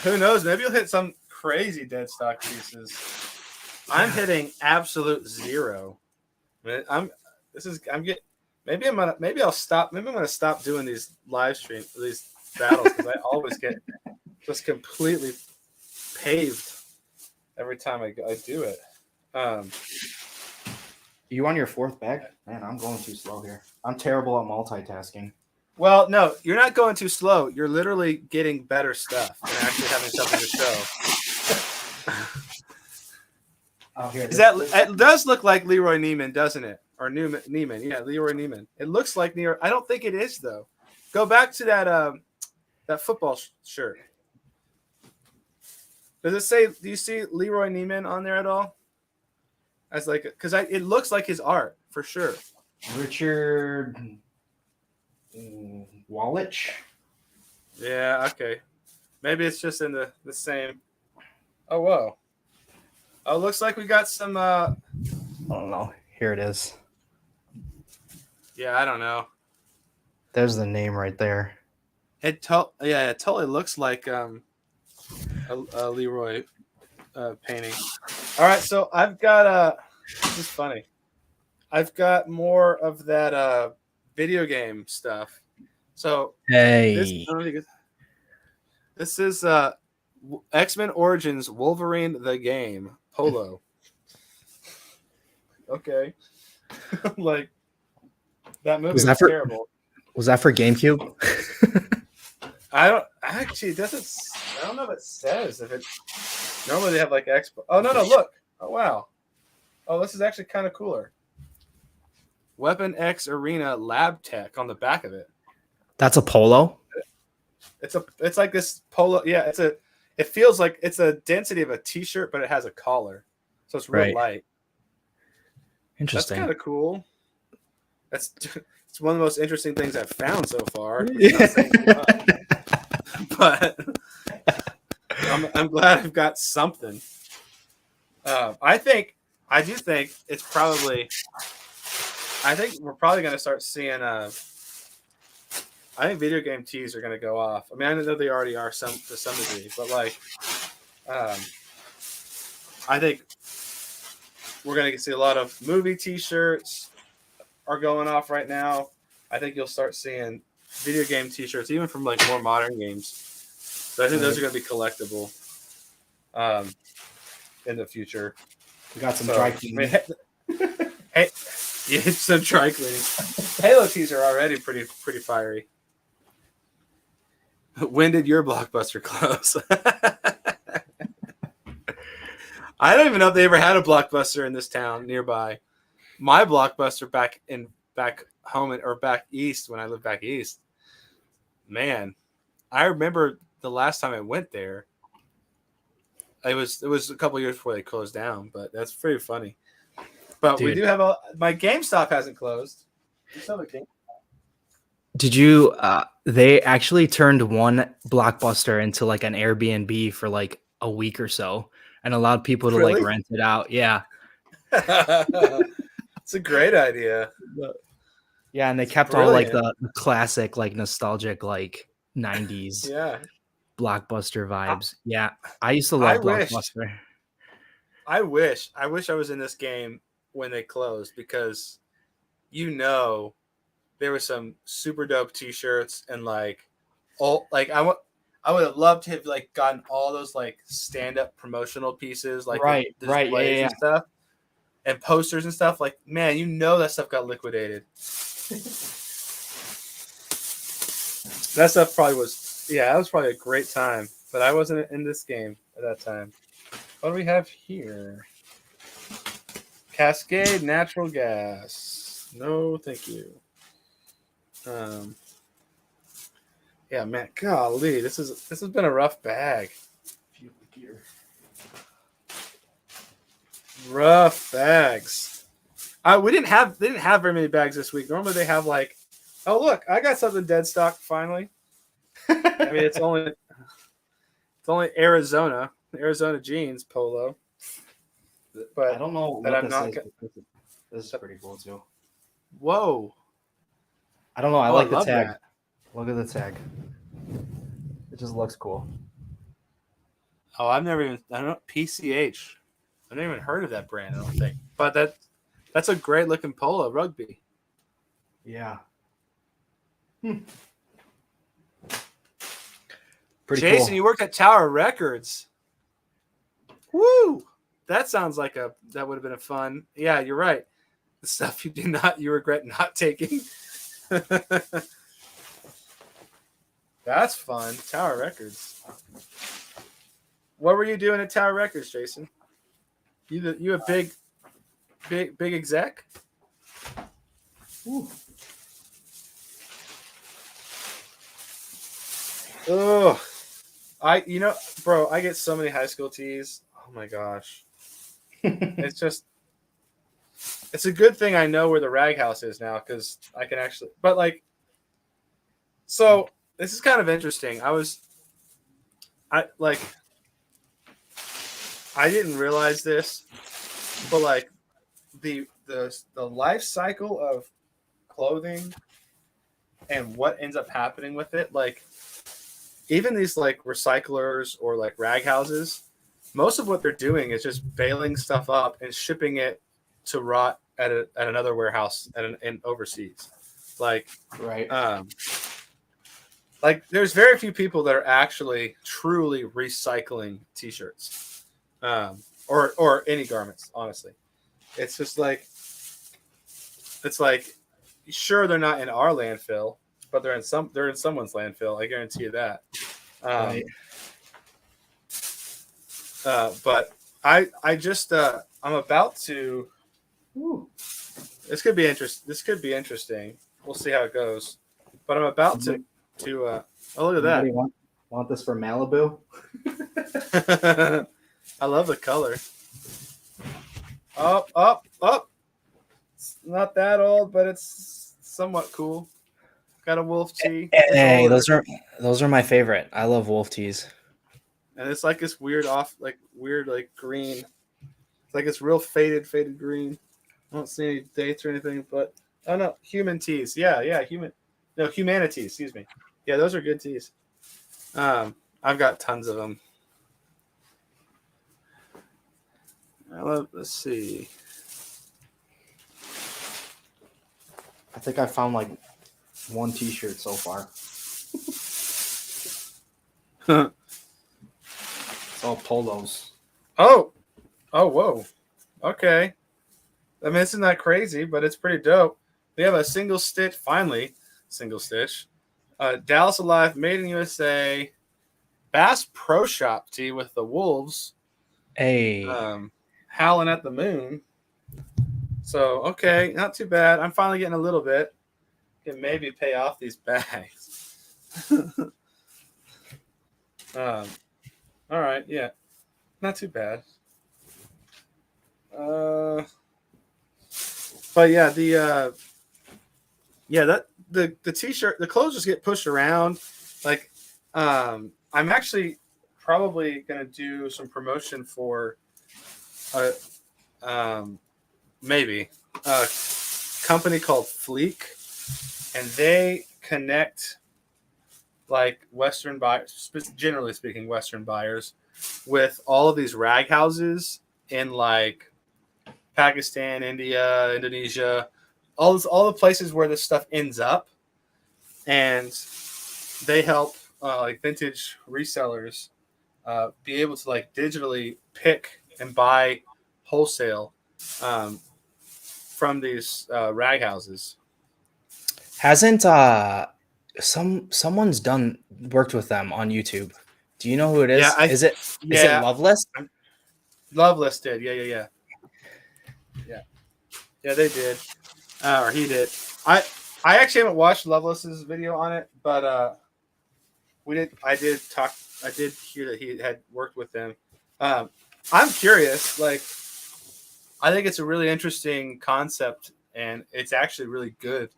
Speaker 3: Who knows? Maybe you'll hit some crazy dead stock pieces. I'm hitting absolute zero. Maybe I'll stop. Maybe I'm gonna stop doing these live streams, these battles, because I always get just completely paved every time I do it.
Speaker 2: You on your fourth bag? Man, I'm going too slow here. I'm terrible at multitasking.
Speaker 3: Well, no, you're not going too slow. You're literally getting better stuff and actually having something to show.
Speaker 2: Oh, here.
Speaker 3: It does look like Leroy Neiman, doesn't it? Or Neiman. Yeah, Leroy Neiman. It looks like Leroy. I don't think it is, though. Go back to that football shirt. Does it say? Do you see Leroy Neiman on there at all? As like, because it looks like his art for sure.
Speaker 2: Richard Wallich.
Speaker 3: Yeah. Okay. Maybe it's just in the same. Oh whoa. Oh, looks like we got some.
Speaker 2: I don't know. Here it is.
Speaker 3: Yeah, I don't know.
Speaker 2: There's the name right there.
Speaker 3: It totally looks like a Leroy painting. All right, so I've got this is funny. I've got more of that video game stuff. So
Speaker 2: Hey.
Speaker 3: this is X-Men Origins Wolverine the game Polo. Okay. Like that movie was terrible.
Speaker 2: Was that for GameCube?
Speaker 3: I don't know if it says if it normally they have like Expo. Oh no, look. Oh wow. Oh, this is actually kind of cooler. Weapon X Arena Lab Tech on the back of it.
Speaker 2: That's a polo.
Speaker 3: It's like this polo. Yeah, it feels like it's a density of a t-shirt, but it has a collar. So it's real light.
Speaker 2: Interesting.
Speaker 3: That's kind of cool. It's one of the most interesting things I've found so far. But I'm glad I've got something. I do think it's probably. I think we're probably going to start seeing. I think video game tees are going to go off. I mean, I know they already are to some degree, but like, I think we're going to see a lot of movie T-shirts are going off right now. I think you'll start seeing video game T-shirts, even from like more modern games. So I think those are going to be collectible in the future.
Speaker 2: We got some dry cleaning.
Speaker 3: Hey, yeah, some dry cleaning. Halo tees are already pretty fiery. When did your Blockbuster close? I don't even know if they ever had a Blockbuster in this town nearby. My Blockbuster back home or back east when I lived back east. Man, I remember the last time I went there. It was a couple years before they closed down, but that's pretty funny. But we do have my GameStop hasn't closed. We still have a game.
Speaker 2: Did you? They actually turned one Blockbuster into like an Airbnb for like a week or so, and allowed people to like rent it out. Yeah,
Speaker 3: it's a great idea.
Speaker 2: Yeah, and they kept all like the classic, like nostalgic, like 90s Blockbuster vibes. Yeah, I used to love Blockbuster.
Speaker 3: I wish I was in this game when they closed, because there were some super dope T-shirts and like all like I would have loved to have like gotten all those like stand-up promotional pieces, like displays and stuff, and posters and stuff. Like, man, that stuff got liquidated. That stuff probably was, that was probably a great time, but I wasn't in this game at that time. What do we have here? Cascade natural gas. No, thank you. Yeah, man, golly, this has been a rough bag. Rough bags. They didn't have very many bags this week. Normally they have like, oh look, I got something dead stock finally. I mean, it's only Arizona jeans polo. But
Speaker 2: I don't know
Speaker 3: that I'm not.
Speaker 2: This is pretty cool too.
Speaker 3: Whoa!
Speaker 2: I don't know. I like the
Speaker 3: love
Speaker 2: tag.
Speaker 3: That.
Speaker 2: Look at the tag. It just looks cool.
Speaker 3: Oh, I don't know, PCH. I've never even heard of that brand, I don't think. But that's a great looking polo rugby.
Speaker 2: Yeah.
Speaker 3: Pretty Jason, cool. You worked at Tower Records. Woo! That sounds like that would have been a fun. Yeah, you're right. The stuff you regret not taking. That's fun. Tower Records. What were you doing at Tower Records, Jason? You a big exec? Ooh. Oh, Bro, I get so many high school tees. Oh my gosh. It's just, it's a good thing I know where the rag house is now because I can actually, but like, so this is kind of interesting. I didn't realize this, but like the life cycle of clothing and what ends up happening with it, like even these like recyclers or like rag houses, most of what they're doing is just baling stuff up and shipping it to rot at another warehouse in overseas. Like,
Speaker 2: Right.
Speaker 3: like there's very few people that are actually truly recycling t-shirts, or any garments. Honestly, it's just like, it's like, sure, they're not in our landfill, but they're in someone's landfill. I guarantee you that.
Speaker 2: Right.
Speaker 3: But I just I'm about to. This could be interesting. We'll see how it goes. But I'm about to. Oh, look at
Speaker 2: Maddie,
Speaker 3: that!
Speaker 2: want this for Malibu?
Speaker 3: I love the color. Up. It's not that old, but it's somewhat cool. Got a wolf tee.
Speaker 2: Hey, those are my favorite. I love wolf tees.
Speaker 3: And it's like this weird green. It's like it's real faded green. I don't see any dates or anything, but oh no, human tees. Yeah, humanities. Excuse me. Yeah, those are good tees. I've got tons of them. Let's see.
Speaker 2: I think I found like one T-shirt so far. It's all polos.
Speaker 3: Oh, whoa. Okay. I mean, isn't that crazy? But it's pretty dope. We have a single stitch. Dallas Alive, made in USA, Bass Pro Shop tee with the wolves.
Speaker 2: Hey,
Speaker 3: Howling at the moon. So, okay, not too bad. I'm finally getting a little bit. Can maybe pay off these bags. All right, yeah. Not too bad. But yeah, the t-shirt, the clothes just get pushed around. Like, I'm actually probably gonna do some promotion for maybe a company called Fleek, and they connect like Western buyers, generally speaking, Western buyers, with all of these rag houses in like Pakistan, India, Indonesia, all the places where this stuff ends up, and they help like vintage resellers be able to like digitally pick and buy wholesale from these rag houses.
Speaker 2: hasn't someone's worked with them on YouTube? Do you know who it is?
Speaker 3: Yeah,
Speaker 2: Is it Loveless?
Speaker 3: Loveless did. Yeah. They did, or he did. I actually haven't watched Loveless's video on it, but I did hear that he had worked with them. I'm curious. Like, I think it's a really interesting concept, and it's actually really good.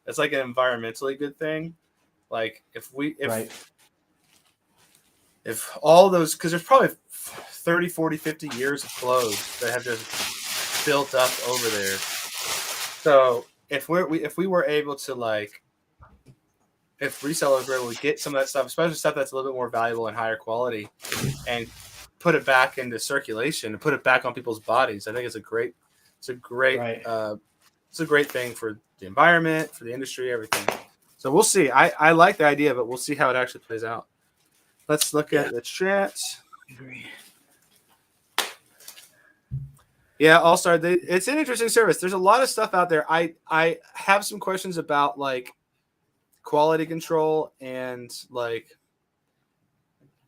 Speaker 3: It's like an environmentally good thing. Like if all those, because there's probably 30, 40, 50 years of clothes that have just built up over there. So if we were able to, like, if resellers were able to get some of that stuff, especially stuff that's a little bit more valuable and higher quality, and put it back into circulation and put it back on people's bodies, I think it's a great thing for the environment, for the industry, everything. So we'll see. I like the idea, but we'll see how it actually plays out. Let's look at the chat. Yeah, All-Star. It's an interesting service. There's a lot of stuff out there. I have some questions about like quality control and like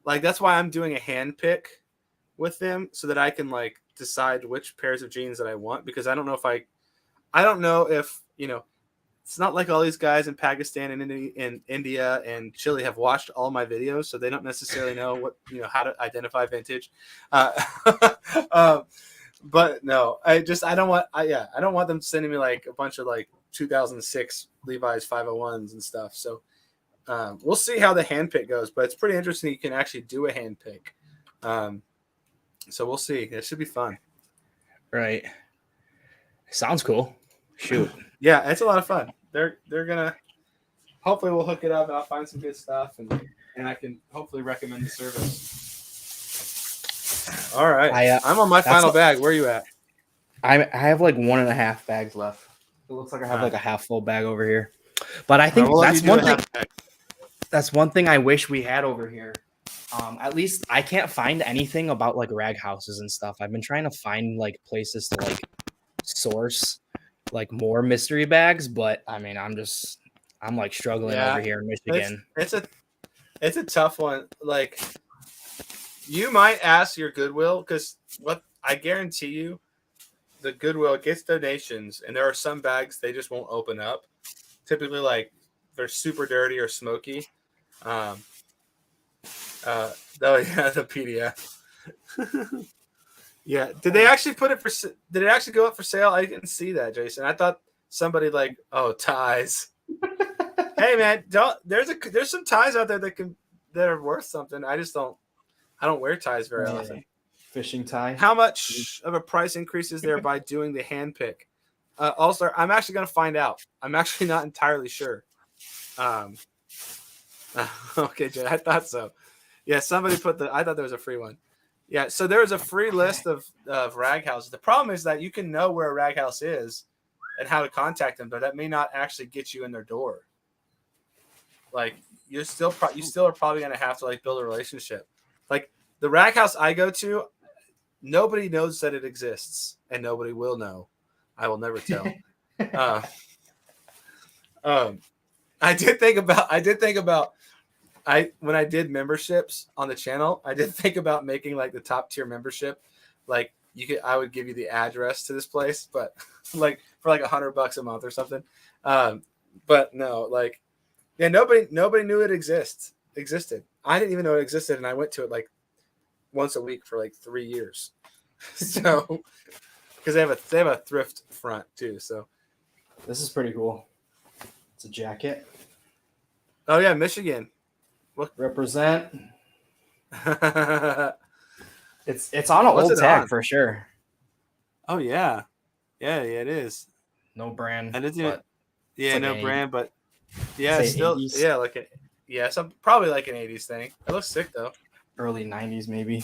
Speaker 3: that's why I'm doing a hand pick with them so that I can like decide which pairs of jeans that I want, because I don't know if it's not like all these guys in Pakistan and in India and Chile have watched all my videos, so they don't necessarily know what how to identify vintage. Um, but no, I don't want them sending me like a bunch of like 2006 Levi's 501s and stuff. So we'll see how the hand pick goes, but it's pretty interesting. You can actually do a hand pick. So we'll see. It should be fun.
Speaker 2: Right. Sounds cool. Shoot.
Speaker 3: Yeah, it's a lot of fun. They're gonna hopefully we'll hook it up and I'll find some good stuff and I can hopefully recommend the service. All right, I'm on my final bag. Where are you at?
Speaker 2: I have like 1.5 bags left. It looks like I have like a half full bag over here. But I think that's one thing. That's one thing I wish we had over here. At least I can't find anything about like rag houses and stuff. I've been trying to find like places to like source like more mystery bags, but I mean, I'm like struggling over here in Michigan.
Speaker 3: It's a tough one. Like you might ask your Goodwill because what I guarantee you, the Goodwill gets donations, and there are some bags they just won't open up. Typically, like they're super dirty or smoky. The PDF. Yeah. Did they actually put it for? Did it actually go up for sale? I didn't see that, Jason. I thought somebody like, ties. Hey man, there's some ties out there that are worth something. I don't wear ties very often.
Speaker 2: Fishing tie.
Speaker 3: How much of a price increase is there by doing the hand pick? Also, I'm actually going to find out. I'm actually not entirely sure. Okay, Jay, I thought so. Yeah, somebody I thought there was a free one. Yeah, so there is a free list of rag houses. The problem is that you can know where a rag house is and how to contact them, but that may not actually get you in their door. Like you still are probably going to have to like build a relationship. Like the rag house I go to, nobody knows that it exists, and nobody will know. I will never tell. I did think about when I did memberships on the channel, I did think about making like the top tier membership. Like I would give you the address to this place, but like for like $100 a month or something. But no, like, yeah, nobody knew it existed. I didn't even know it existed. And I went to it like once a week for like 3 years. So, cause they have a thrift front too. So
Speaker 2: this is pretty cool. It's a jacket.
Speaker 3: Oh yeah. Michigan.
Speaker 2: Represent. It's on an old tag for sure.
Speaker 3: Oh yeah, it is.
Speaker 2: No brand.
Speaker 3: I didn't.
Speaker 2: But
Speaker 3: yeah, no brand, but yeah, still 80s. Yeah, probably like an 80s thing. It looks sick though.
Speaker 2: Early 90s maybe.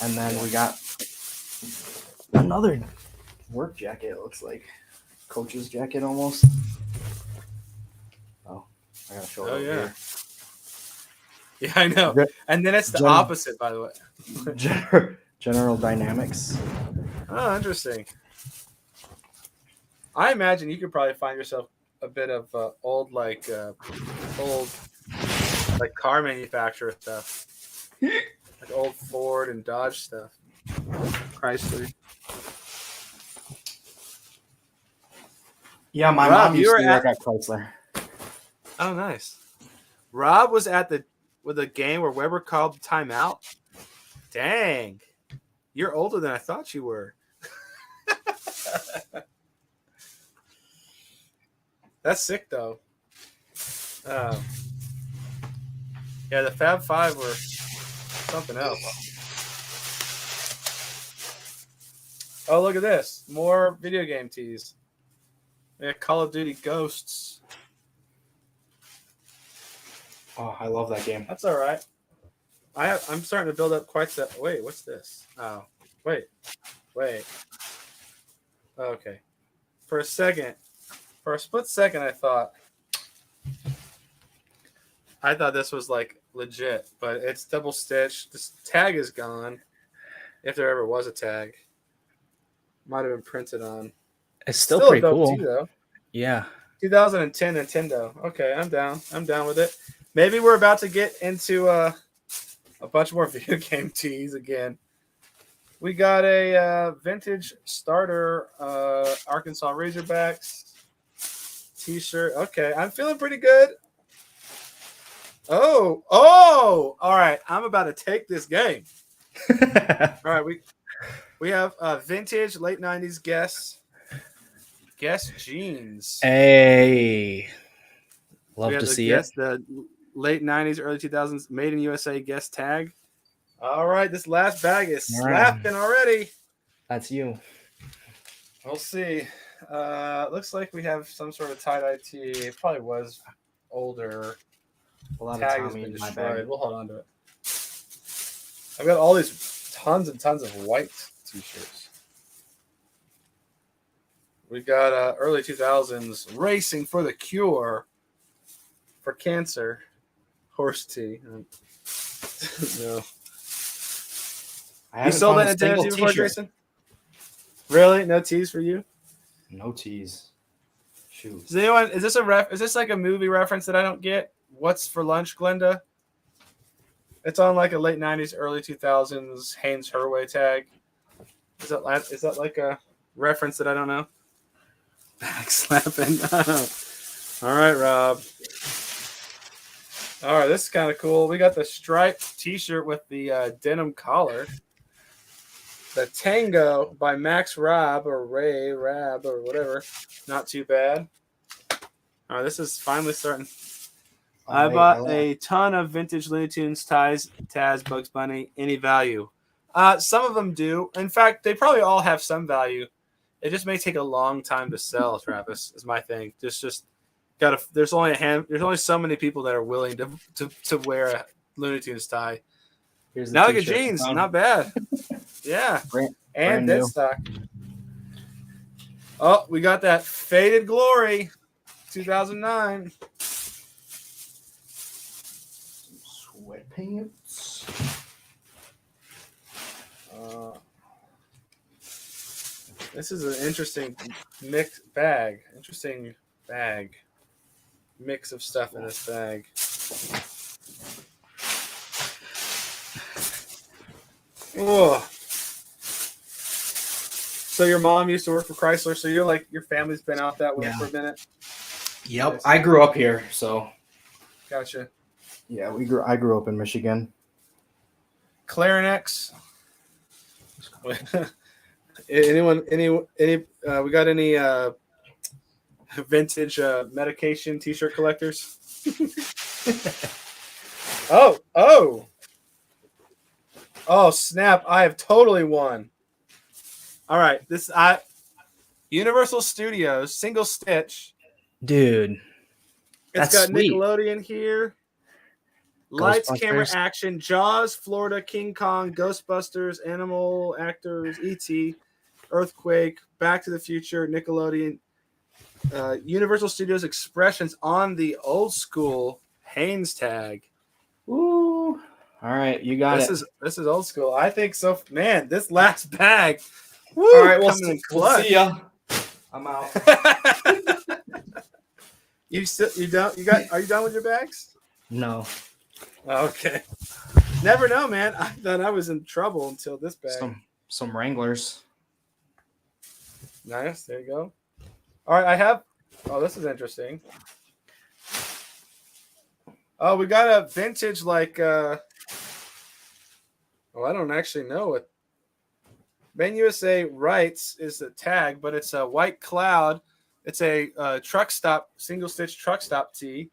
Speaker 2: And then we got another work jacket. It looks like coach's jacket almost. Oh, I gotta show it over here.
Speaker 3: Yeah, I know. And then it's the opposite, by the way.
Speaker 2: General Dynamics.
Speaker 3: Oh, interesting. I imagine you could probably find yourself a bit of old car manufacturer stuff, like old Ford and Dodge stuff, Chrysler.
Speaker 2: Yeah, my mom used to work at Chrysler.
Speaker 3: Oh, nice. Rob was with a game where Weber called timeout. Dang. You're older than I thought you were. That's sick, though. Yeah, the Fab Five were something else. Oh, look at this. More video game teas. Yeah, Call of Duty Ghosts.
Speaker 2: Oh, I love that game.
Speaker 3: That's all right. I'm starting to build up quite the. Wait, what's this? Oh, wait. Okay. For a split second, I thought this was like legit, but it's double stitched. This tag is gone. If there ever was a tag, might have been printed on.
Speaker 2: It's still pretty cool.
Speaker 3: Too, though.
Speaker 2: Yeah.
Speaker 3: 2010 Nintendo. Okay, I'm down. I'm down with it. Maybe we're about to get into a bunch more video game teas again. We got a vintage starter Arkansas Razorbacks t-shirt. Okay, I'm feeling pretty good. Oh, all right. I'm about to take this game. All right, we have vintage late 90s Guess jeans.
Speaker 2: Hey,
Speaker 3: We
Speaker 2: love
Speaker 3: have
Speaker 2: to
Speaker 3: the
Speaker 2: see
Speaker 3: Guess
Speaker 2: it.
Speaker 3: the late 90s, early 2000s made in USA Guess tag. All right, this last bag is
Speaker 2: All right.
Speaker 3: slapping already.
Speaker 2: That's you.
Speaker 3: We'll see. Looks like we have some sort of tie-dye tee. It probably was older.
Speaker 2: A lot
Speaker 3: Tag
Speaker 2: of
Speaker 3: has
Speaker 2: Tommy
Speaker 3: been
Speaker 2: in my
Speaker 3: destroyed.
Speaker 2: bag.
Speaker 3: We'll hold on to it. I've got all these tons and tons of white t-shirts. We got early 2000s Racing for the Cure for Cancer horse tee. No.
Speaker 2: I
Speaker 3: You
Speaker 2: haven't
Speaker 3: sold
Speaker 2: found
Speaker 3: that
Speaker 2: a
Speaker 3: in
Speaker 2: single
Speaker 3: Tennessee before,
Speaker 2: t-shirt.
Speaker 3: Jason? Really? No tees for you?
Speaker 2: No tees. Shoot.
Speaker 3: Is anyone? Is this a Is this like a movie reference that I don't get? What's for lunch, Glenda? It's on like a late 90s, early 2000s Haynes Herway tag. Is that like a reference that I don't know? Back slapping. All right, Rob. All right, this is kind of cool. We got the striped T-shirt with the denim collar. The Tango by Max Rab or Ray Rab or whatever. Not too bad. All right, this is finally starting. I bought a ton of vintage Looney Tunes ties, Taz, Bugs Bunny, any value. Some of them do. In fact, they probably all have some value. It just may take a long time to sell, Travis, is my thing. Just there's only so many people that are willing to wear a Looney Tunes tie.
Speaker 2: Here's the
Speaker 3: Now look at
Speaker 2: t-shirt.
Speaker 3: jeans, not bad. Yeah.
Speaker 2: Brand
Speaker 3: And
Speaker 2: new.
Speaker 3: dead stock. Oh, we got that Faded Glory 2009.
Speaker 2: Sweatpants.
Speaker 3: This is an interesting mixed bag. Interesting bag. Mix of stuff in this bag. Oh. So your mom used to work for Chrysler, so you're like your family's been out that way
Speaker 2: Yeah.
Speaker 3: for a minute.
Speaker 2: Yep, I grew up here, so
Speaker 3: Gotcha.
Speaker 2: yeah, I grew up in Michigan.
Speaker 3: Clarinex. Anyone? Any? We got any vintage medication T-shirt collectors? Oh! Snap! I have totally won. All right, Universal Studios single stitch.
Speaker 2: Dude,
Speaker 3: It's
Speaker 2: that's
Speaker 3: got
Speaker 2: sweet.
Speaker 3: Nickelodeon here. Lights, camera,
Speaker 2: Ghostbusters.
Speaker 3: action. Jaws, Florida, King Kong, Ghostbusters, Animal Actors, E.T., Earthquake, Back to the Future, Nickelodeon, Universal Studios Expressions on the old school Haynes tag.
Speaker 2: Ooh. All right, you got it.
Speaker 3: This is old school. I think so. Man, this last bag. Woo,
Speaker 2: All right, we'll
Speaker 3: coming in
Speaker 2: we'll
Speaker 3: clutch.
Speaker 2: see ya. I'm out.
Speaker 3: Are you done with your bags?
Speaker 2: No.
Speaker 3: Okay. Never know, man. I thought I was in trouble until this bag.
Speaker 2: Some Wranglers.
Speaker 3: Nice. There you go. All right, I have. Oh, this is interesting. Oh, we got a vintage like. I don't actually know what. Ben USA Wrights is the tag, but it's a white cloud. It's a truck stop, single stitch truck stop tee.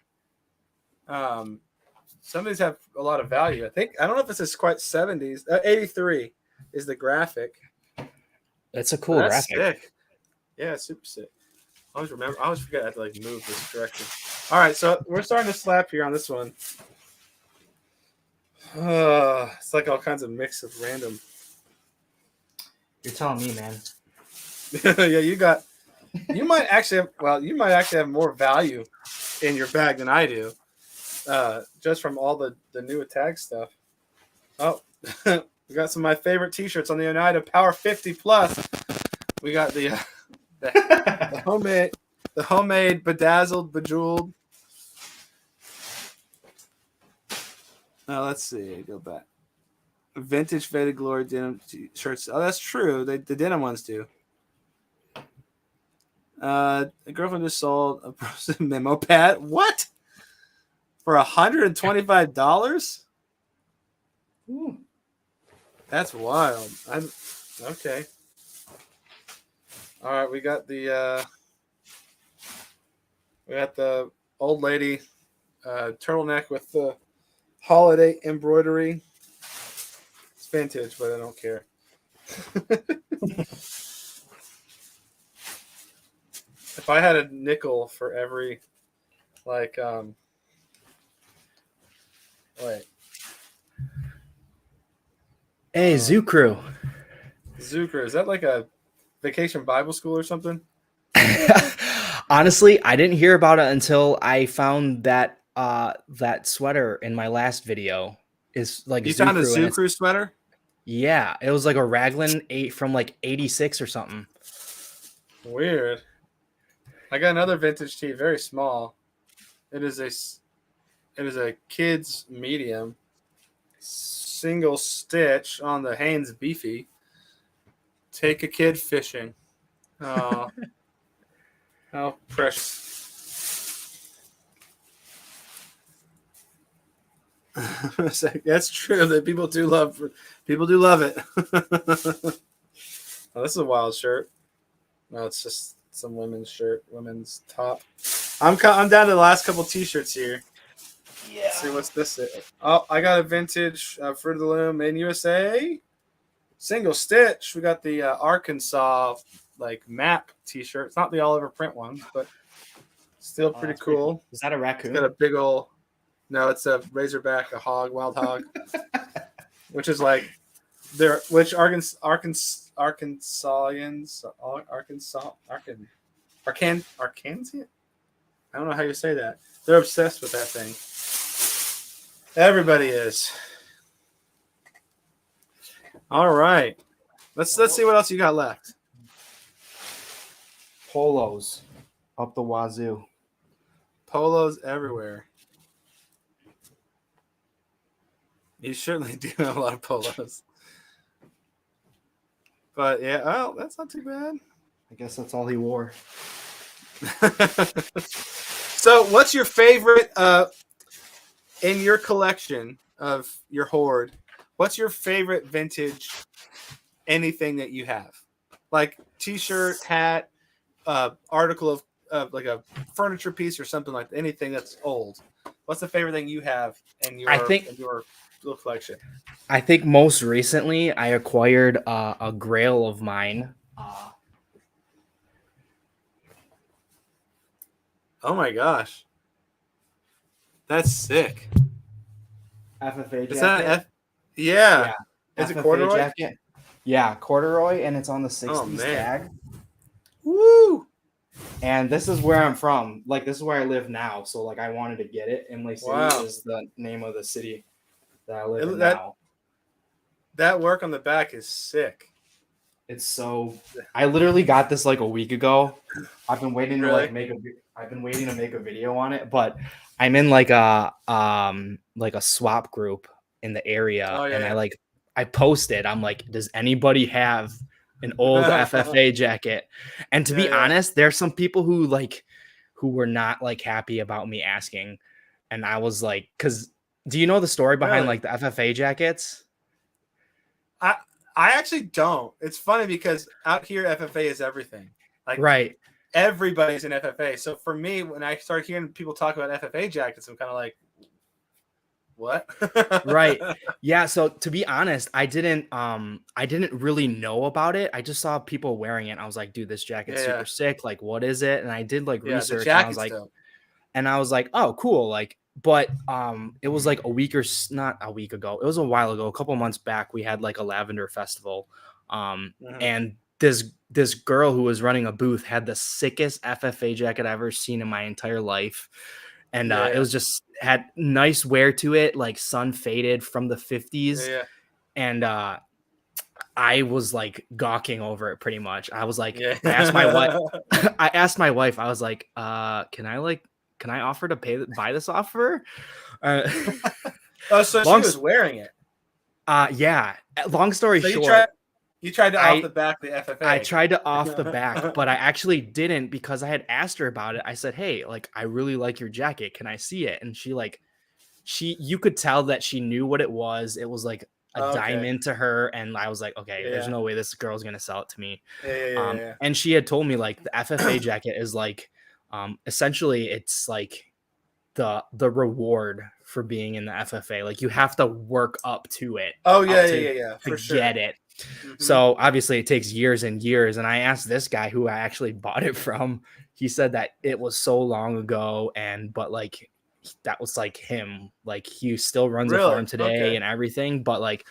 Speaker 3: Some of these have a lot of value. I don't know if this is quite 70s. 83 is the graphic.
Speaker 2: That's a cool
Speaker 3: That's
Speaker 2: graphic.
Speaker 3: sick. Yeah, it's super sick. I always forget I have to like move this direction. All right, so we're starting to slap here on this one. It's like all kinds of mix of random.
Speaker 2: You're telling me, man.
Speaker 3: Yeah, you might actually have more value in your bag than I do. Just from all the new tag stuff. Oh, we got some of my favorite t-shirts on the Oneida Power 50 Plus. We got the homemade bedazzled, bejeweled. Now let's see. Go back. Vintage Faded Glory denim t-shirts. Oh, that's true. The denim ones do. A girlfriend just sold a person memo pad. What? For $125? That's wild. Okay. All right, we got the old lady turtleneck with the holiday embroidery. It's vintage, but I don't care. If I had a nickel for every wait.
Speaker 2: Hey, Zoo Crew.
Speaker 3: Zucker, is that like a vacation Bible school or something?
Speaker 2: Honestly, I didn't hear about it until I found that that sweater in my last video. Is like
Speaker 3: You
Speaker 2: Zoo
Speaker 3: found a
Speaker 2: Crew, and
Speaker 3: Zoo Crew sweater?
Speaker 2: yeah, it was like a raglan 8 from like 86 or something.
Speaker 3: Weird. I got another vintage tee, very small. It is a kid's medium, single stitch on the Hanes Beefy. Take a kid fishing. Oh, how precious. That's true. That people do love it. Oh, this is a wild shirt. No, it's just some women's shirt, women's top. I'm down to the last couple T-shirts here. Yeah. Let's see what's this. Oh, I got a vintage Fruit of the Loom made in USA. Single stitch. We got the Arkansas like map T-shirt. It's not the Oliver print one, but still pretty cool.
Speaker 2: Is that a raccoon?
Speaker 3: It's got a big old. No, it's a razorback, a hog, wild hog, which is like which Arkansasians, Arkansas. I don't know how you say that. They're obsessed with that thing. Everybody is. All right. Let's see what else you got left.
Speaker 2: Polos up the wazoo.
Speaker 3: Polos everywhere. You certainly do have a lot of polos. But yeah, well, that's not too bad.
Speaker 2: I guess that's all he wore.
Speaker 3: So, what's your favorite in your collection of your hoard? What's your favorite vintage anything that you have? Like T-shirt, hat, article of like a furniture piece or something like that. Anything that's old. What's the favorite thing you have in your little collection?
Speaker 2: I think most recently I acquired a grail of mine.
Speaker 3: Oh my gosh. That's sick.
Speaker 2: FFA jacket.
Speaker 3: Is that yeah. Is it
Speaker 2: FFA
Speaker 3: corduroy?
Speaker 2: jacket. Yeah, corduroy, and it's on the 60s
Speaker 3: man.
Speaker 2: tag.
Speaker 3: Woo!
Speaker 2: And this is where I'm from. Like, this is where I live now. So, like, I wanted to get it. And Lake City is the name of the city that I live in now.
Speaker 3: That work on the back is sick.
Speaker 2: It's so. I literally got this like a week ago. I've been waiting to like make a video on it, but I'm in like a swap group in the area, and I posted. I'm like, does anybody have an old FFA jacket? And to be honest, there's some people who were not like happy about me asking, and I was like, because do you know the story behind like the FFA jackets?
Speaker 3: I actually don't. It's funny because out here FFA is everything. Like
Speaker 2: right.
Speaker 3: Everybody's in FFA. So for me, when I start hearing people talk about FFA jackets, I'm kind of like, what?
Speaker 2: Right. Yeah. So to be honest, I didn't really know about it. I just saw people wearing it. I was like, dude, this jacket's super sick. Like, what is it? And I did like research, and I was like, oh, cool. Like, but it was like not a week ago. It was a while ago, a couple months back. We had like a lavender festival. And this girl who was running a booth had the sickest FFA jacket I've ever seen in my entire life. And it was just had nice wear to it, like sun faded from the 50s. And I was like gawking over it pretty much. I was like, I asked my wife, I was like, can I offer to buy this off her?
Speaker 3: So she was wearing it.
Speaker 2: Yeah. Long story short.
Speaker 3: You tried to off the back the FFA.
Speaker 2: I tried to off the back, but I actually didn't because I had asked her about it. I said, "Hey, like I really like your jacket. Can I see it?" And you could tell that she knew what it was. It was like a diamond to her, and I was like, "Okay, there's no way this girl's gonna sell it to me."
Speaker 3: Yeah.
Speaker 2: And she had told me like the FFA jacket is like, essentially it's like the reward for being in the FFA. Like you have to work up to it.
Speaker 3: Oh yeah,
Speaker 2: to
Speaker 3: for sure.
Speaker 2: get it.
Speaker 3: Mhm.
Speaker 2: So obviously it takes years and years. And I asked this guy who I actually bought it from. He said that it was so long ago, but like that was like him. Like he still runs a farm today and everything. But like,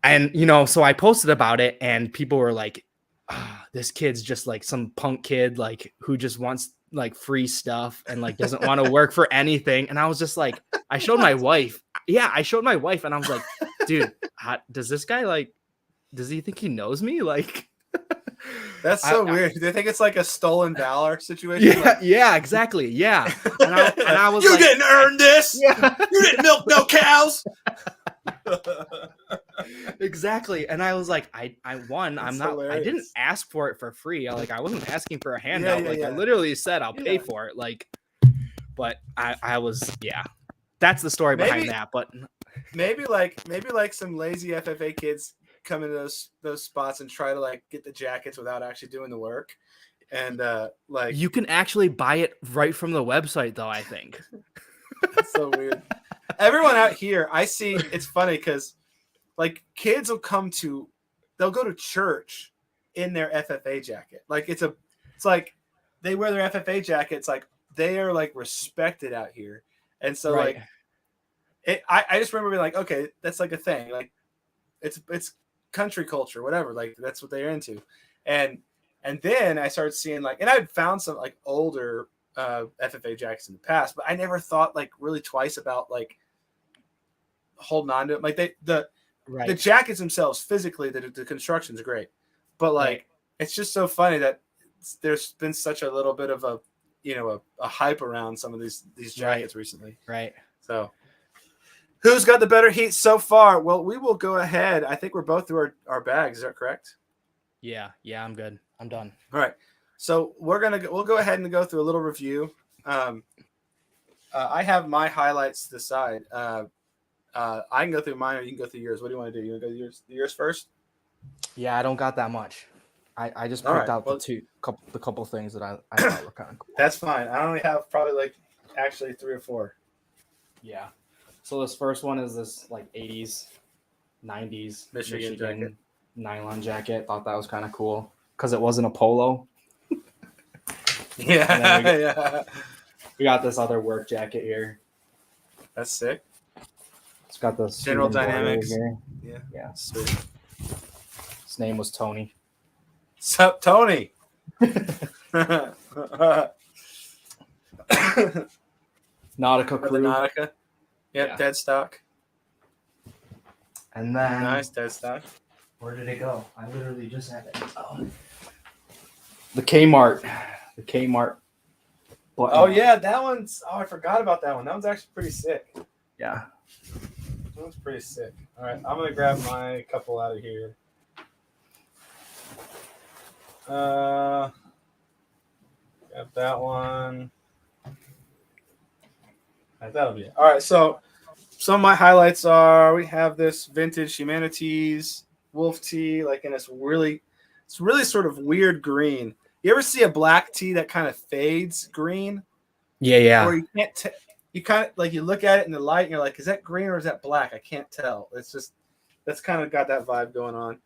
Speaker 2: and you know, so I posted about it, and people were like, "This kid's just like some punk kid, like who just wants like free stuff and like doesn't want to work for anything." And I was just like, I showed my wife. Yeah, I showed my wife, and I was like, dude, does this guy like, does he think he knows me? Like,
Speaker 3: that's so weird. Do they think it's like a stolen valor situation?
Speaker 2: Yeah, exactly. Yeah. And I was
Speaker 3: you
Speaker 2: like,
Speaker 3: didn't earn this.
Speaker 2: Yeah.
Speaker 3: You didn't milk no cows.
Speaker 2: Exactly. And I was like, I didn't ask for it for free. I wasn't asking for a handout. I literally said I'll pay for it. Like, but I was, that's the story behind that. But
Speaker 3: maybe like some lazy FFA kids come into those spots and try to like get the jackets without actually doing the work. And like
Speaker 2: you can actually buy it right from the website though, I think.
Speaker 3: That's so weird. Everyone out here, I see, it's funny because like kids they'll go to church in their FFA jacket. Like it's like they wear their FFA jackets like they are like respected out here. And so like I just remember being like, okay, that's like a thing. Like it's country culture, whatever. Like that's what they're into. And then I started seeing like, and I'd found some like older FFA jackets in the past, but I never thought like really twice about like holding on to it. Like the jackets themselves physically, the construction's great, but like it's just so funny that there's been such a little bit of a hype around some of these jackets recently.
Speaker 2: Right.
Speaker 3: So who's got the better heat so far? Well, we will go ahead. I think we're both through our bags. Is that correct?
Speaker 2: Yeah, I'm good. I'm done.
Speaker 3: All right. So we'll go ahead and go through a little review. I have my highlights to the side. I can go through mine, or you can go through yours. What do you want to do? You want to go yours first?
Speaker 2: Yeah, I don't got that much. I just picked out the couple things that I thought were kind of cool.
Speaker 3: That's fine. I only have probably like actually 3 or 4.
Speaker 2: Yeah. So this first one is this like 80s, 90s
Speaker 3: Michigan jacket.
Speaker 2: Nylon jacket. Thought that was kind of cool because it wasn't a polo.
Speaker 3: Yeah.
Speaker 2: We got this other work jacket here.
Speaker 3: That's sick.
Speaker 2: It's got this
Speaker 3: General Dynamics.
Speaker 2: Here.
Speaker 3: Yeah. Sweet.
Speaker 2: His name was Tony.
Speaker 3: Sup, Tony?
Speaker 2: Nautica crew.
Speaker 3: Nautica. Yep,
Speaker 2: Yeah.
Speaker 3: dead stock.
Speaker 2: And then
Speaker 3: Nice, dead stock.
Speaker 2: where did it go? I literally just had it. Oh. The Kmart. The Kmart. Button.
Speaker 3: Oh yeah, that one's. Oh, I forgot about that one. That one's actually pretty sick.
Speaker 2: Yeah.
Speaker 3: That one's pretty sick. All right, I'm gonna grab my couple out of here. Grab that one. All right, that'll be it. All right, so some of my highlights are we have this vintage Humanities wolf tee, like in this really sort of weird green. You ever see a black tee that kind of fades green?
Speaker 2: Yeah.
Speaker 3: Or you can't you kind of like you look at it in the light and you're like, is that green or is that black? I can't tell. It's just that's kind of got that vibe going on.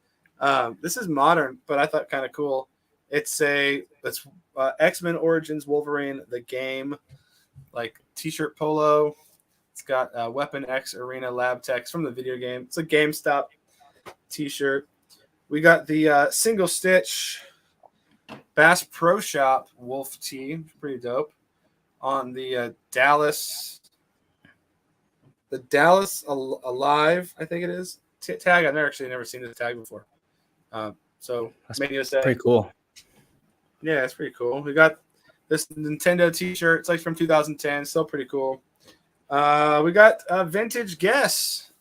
Speaker 3: This is modern, but I thought kind of cool. It's X-Men Origins Wolverine the game, like t-shirt polo. It's got Weapon X Arena Lab Techs from the video game. It's a GameStop t-shirt. We got the single stitch Bass Pro Shop Wolf tee, pretty dope. On the Dallas Alive, I think it is tag. I've never seen this tag before. So
Speaker 2: That's
Speaker 3: Made USA.
Speaker 2: pretty cool.
Speaker 3: Yeah, it's pretty cool. We got this Nintendo t-shirt. It's like from 2010. Still pretty cool. We got vintage Guess,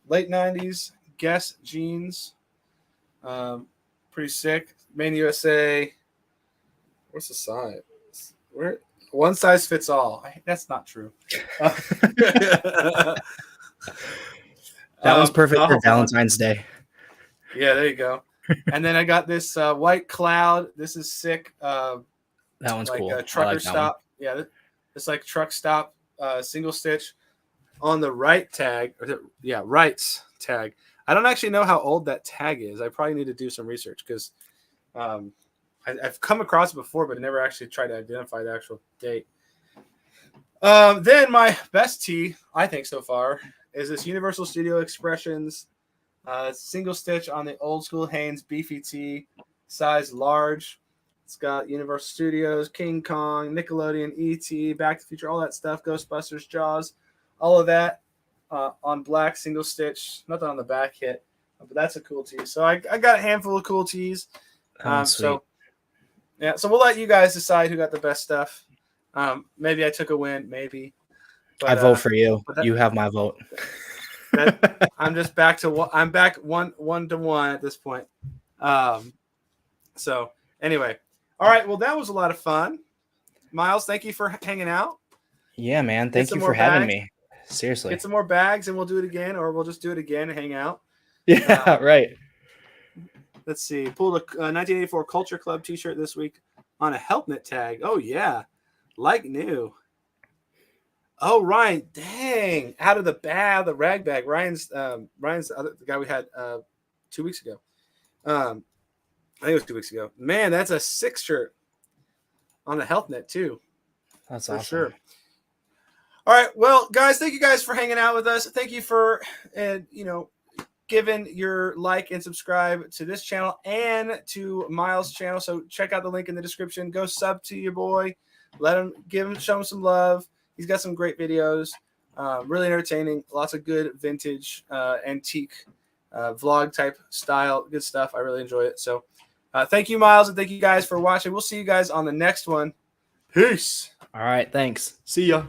Speaker 3: late 90s Guess jeans. Pretty sick. Main USA. What's the size? Where one size fits all. That's not true.
Speaker 2: That one's perfect for Valentine's Day.
Speaker 3: Yeah, there you go. And then I got this white cloud. This is sick.
Speaker 2: That one's
Speaker 3: like
Speaker 2: cool.
Speaker 3: a trucker
Speaker 2: I like that
Speaker 3: stop. Yeah, it's like truck stop, single stitch on the right tag. Rights tag. I don't actually know how old that tag is. I probably need to do some research because I've come across it before, but I never actually tried to identify the actual date. Then my best tee, I think so far, is this Universal Studio Expressions single stitch on the old school Hanes beefy tee, size large. It's got Universal Studios, King Kong, Nickelodeon, E.T., Back to the Future, all that stuff, Ghostbusters, Jaws, all of that on black single stitch. Nothing on the back hit, but that's a cool tee. So I got a handful of cool tees. So we'll let you guys decide who got the best stuff. Maybe I took a win, maybe. But,
Speaker 2: I vote for you. You have my vote.
Speaker 3: I'm just back to I'm back one to one at this point. So anyway, all right. Well, that was a lot of fun. Miles, thank you for hanging out.
Speaker 2: Yeah, man. Thank you for having me. Seriously.
Speaker 3: Get some more bags and we'll do it again, or we'll just do it again and hang out.
Speaker 2: Yeah, right.
Speaker 3: Let's see. Pulled a 1984 Culture Club t-shirt this week on a HelpNet tag. Oh, yeah. Like new. Oh, Ryan. Dang. Out of the bag, the rag bag. Ryan's the guy we had 2 weeks ago. I think it was 2 weeks ago. Man, that's a 6 shirt on the HelpNet too.
Speaker 2: That's
Speaker 3: for
Speaker 2: awesome.
Speaker 3: Sure. All right. Well, guys, thank you guys for hanging out with us. Thank you for, giving your like and subscribe to this channel and to Miles' channel. So check out the link in the description. Go sub to your boy. Show him some love. He's got some great videos. Really entertaining. Lots of good vintage, antique, vlog type style. Good stuff. I really enjoy it. So thank you, Miles, and thank you guys for watching. We'll see you guys on the next one. Peace.
Speaker 2: All right. Thanks.
Speaker 3: See ya.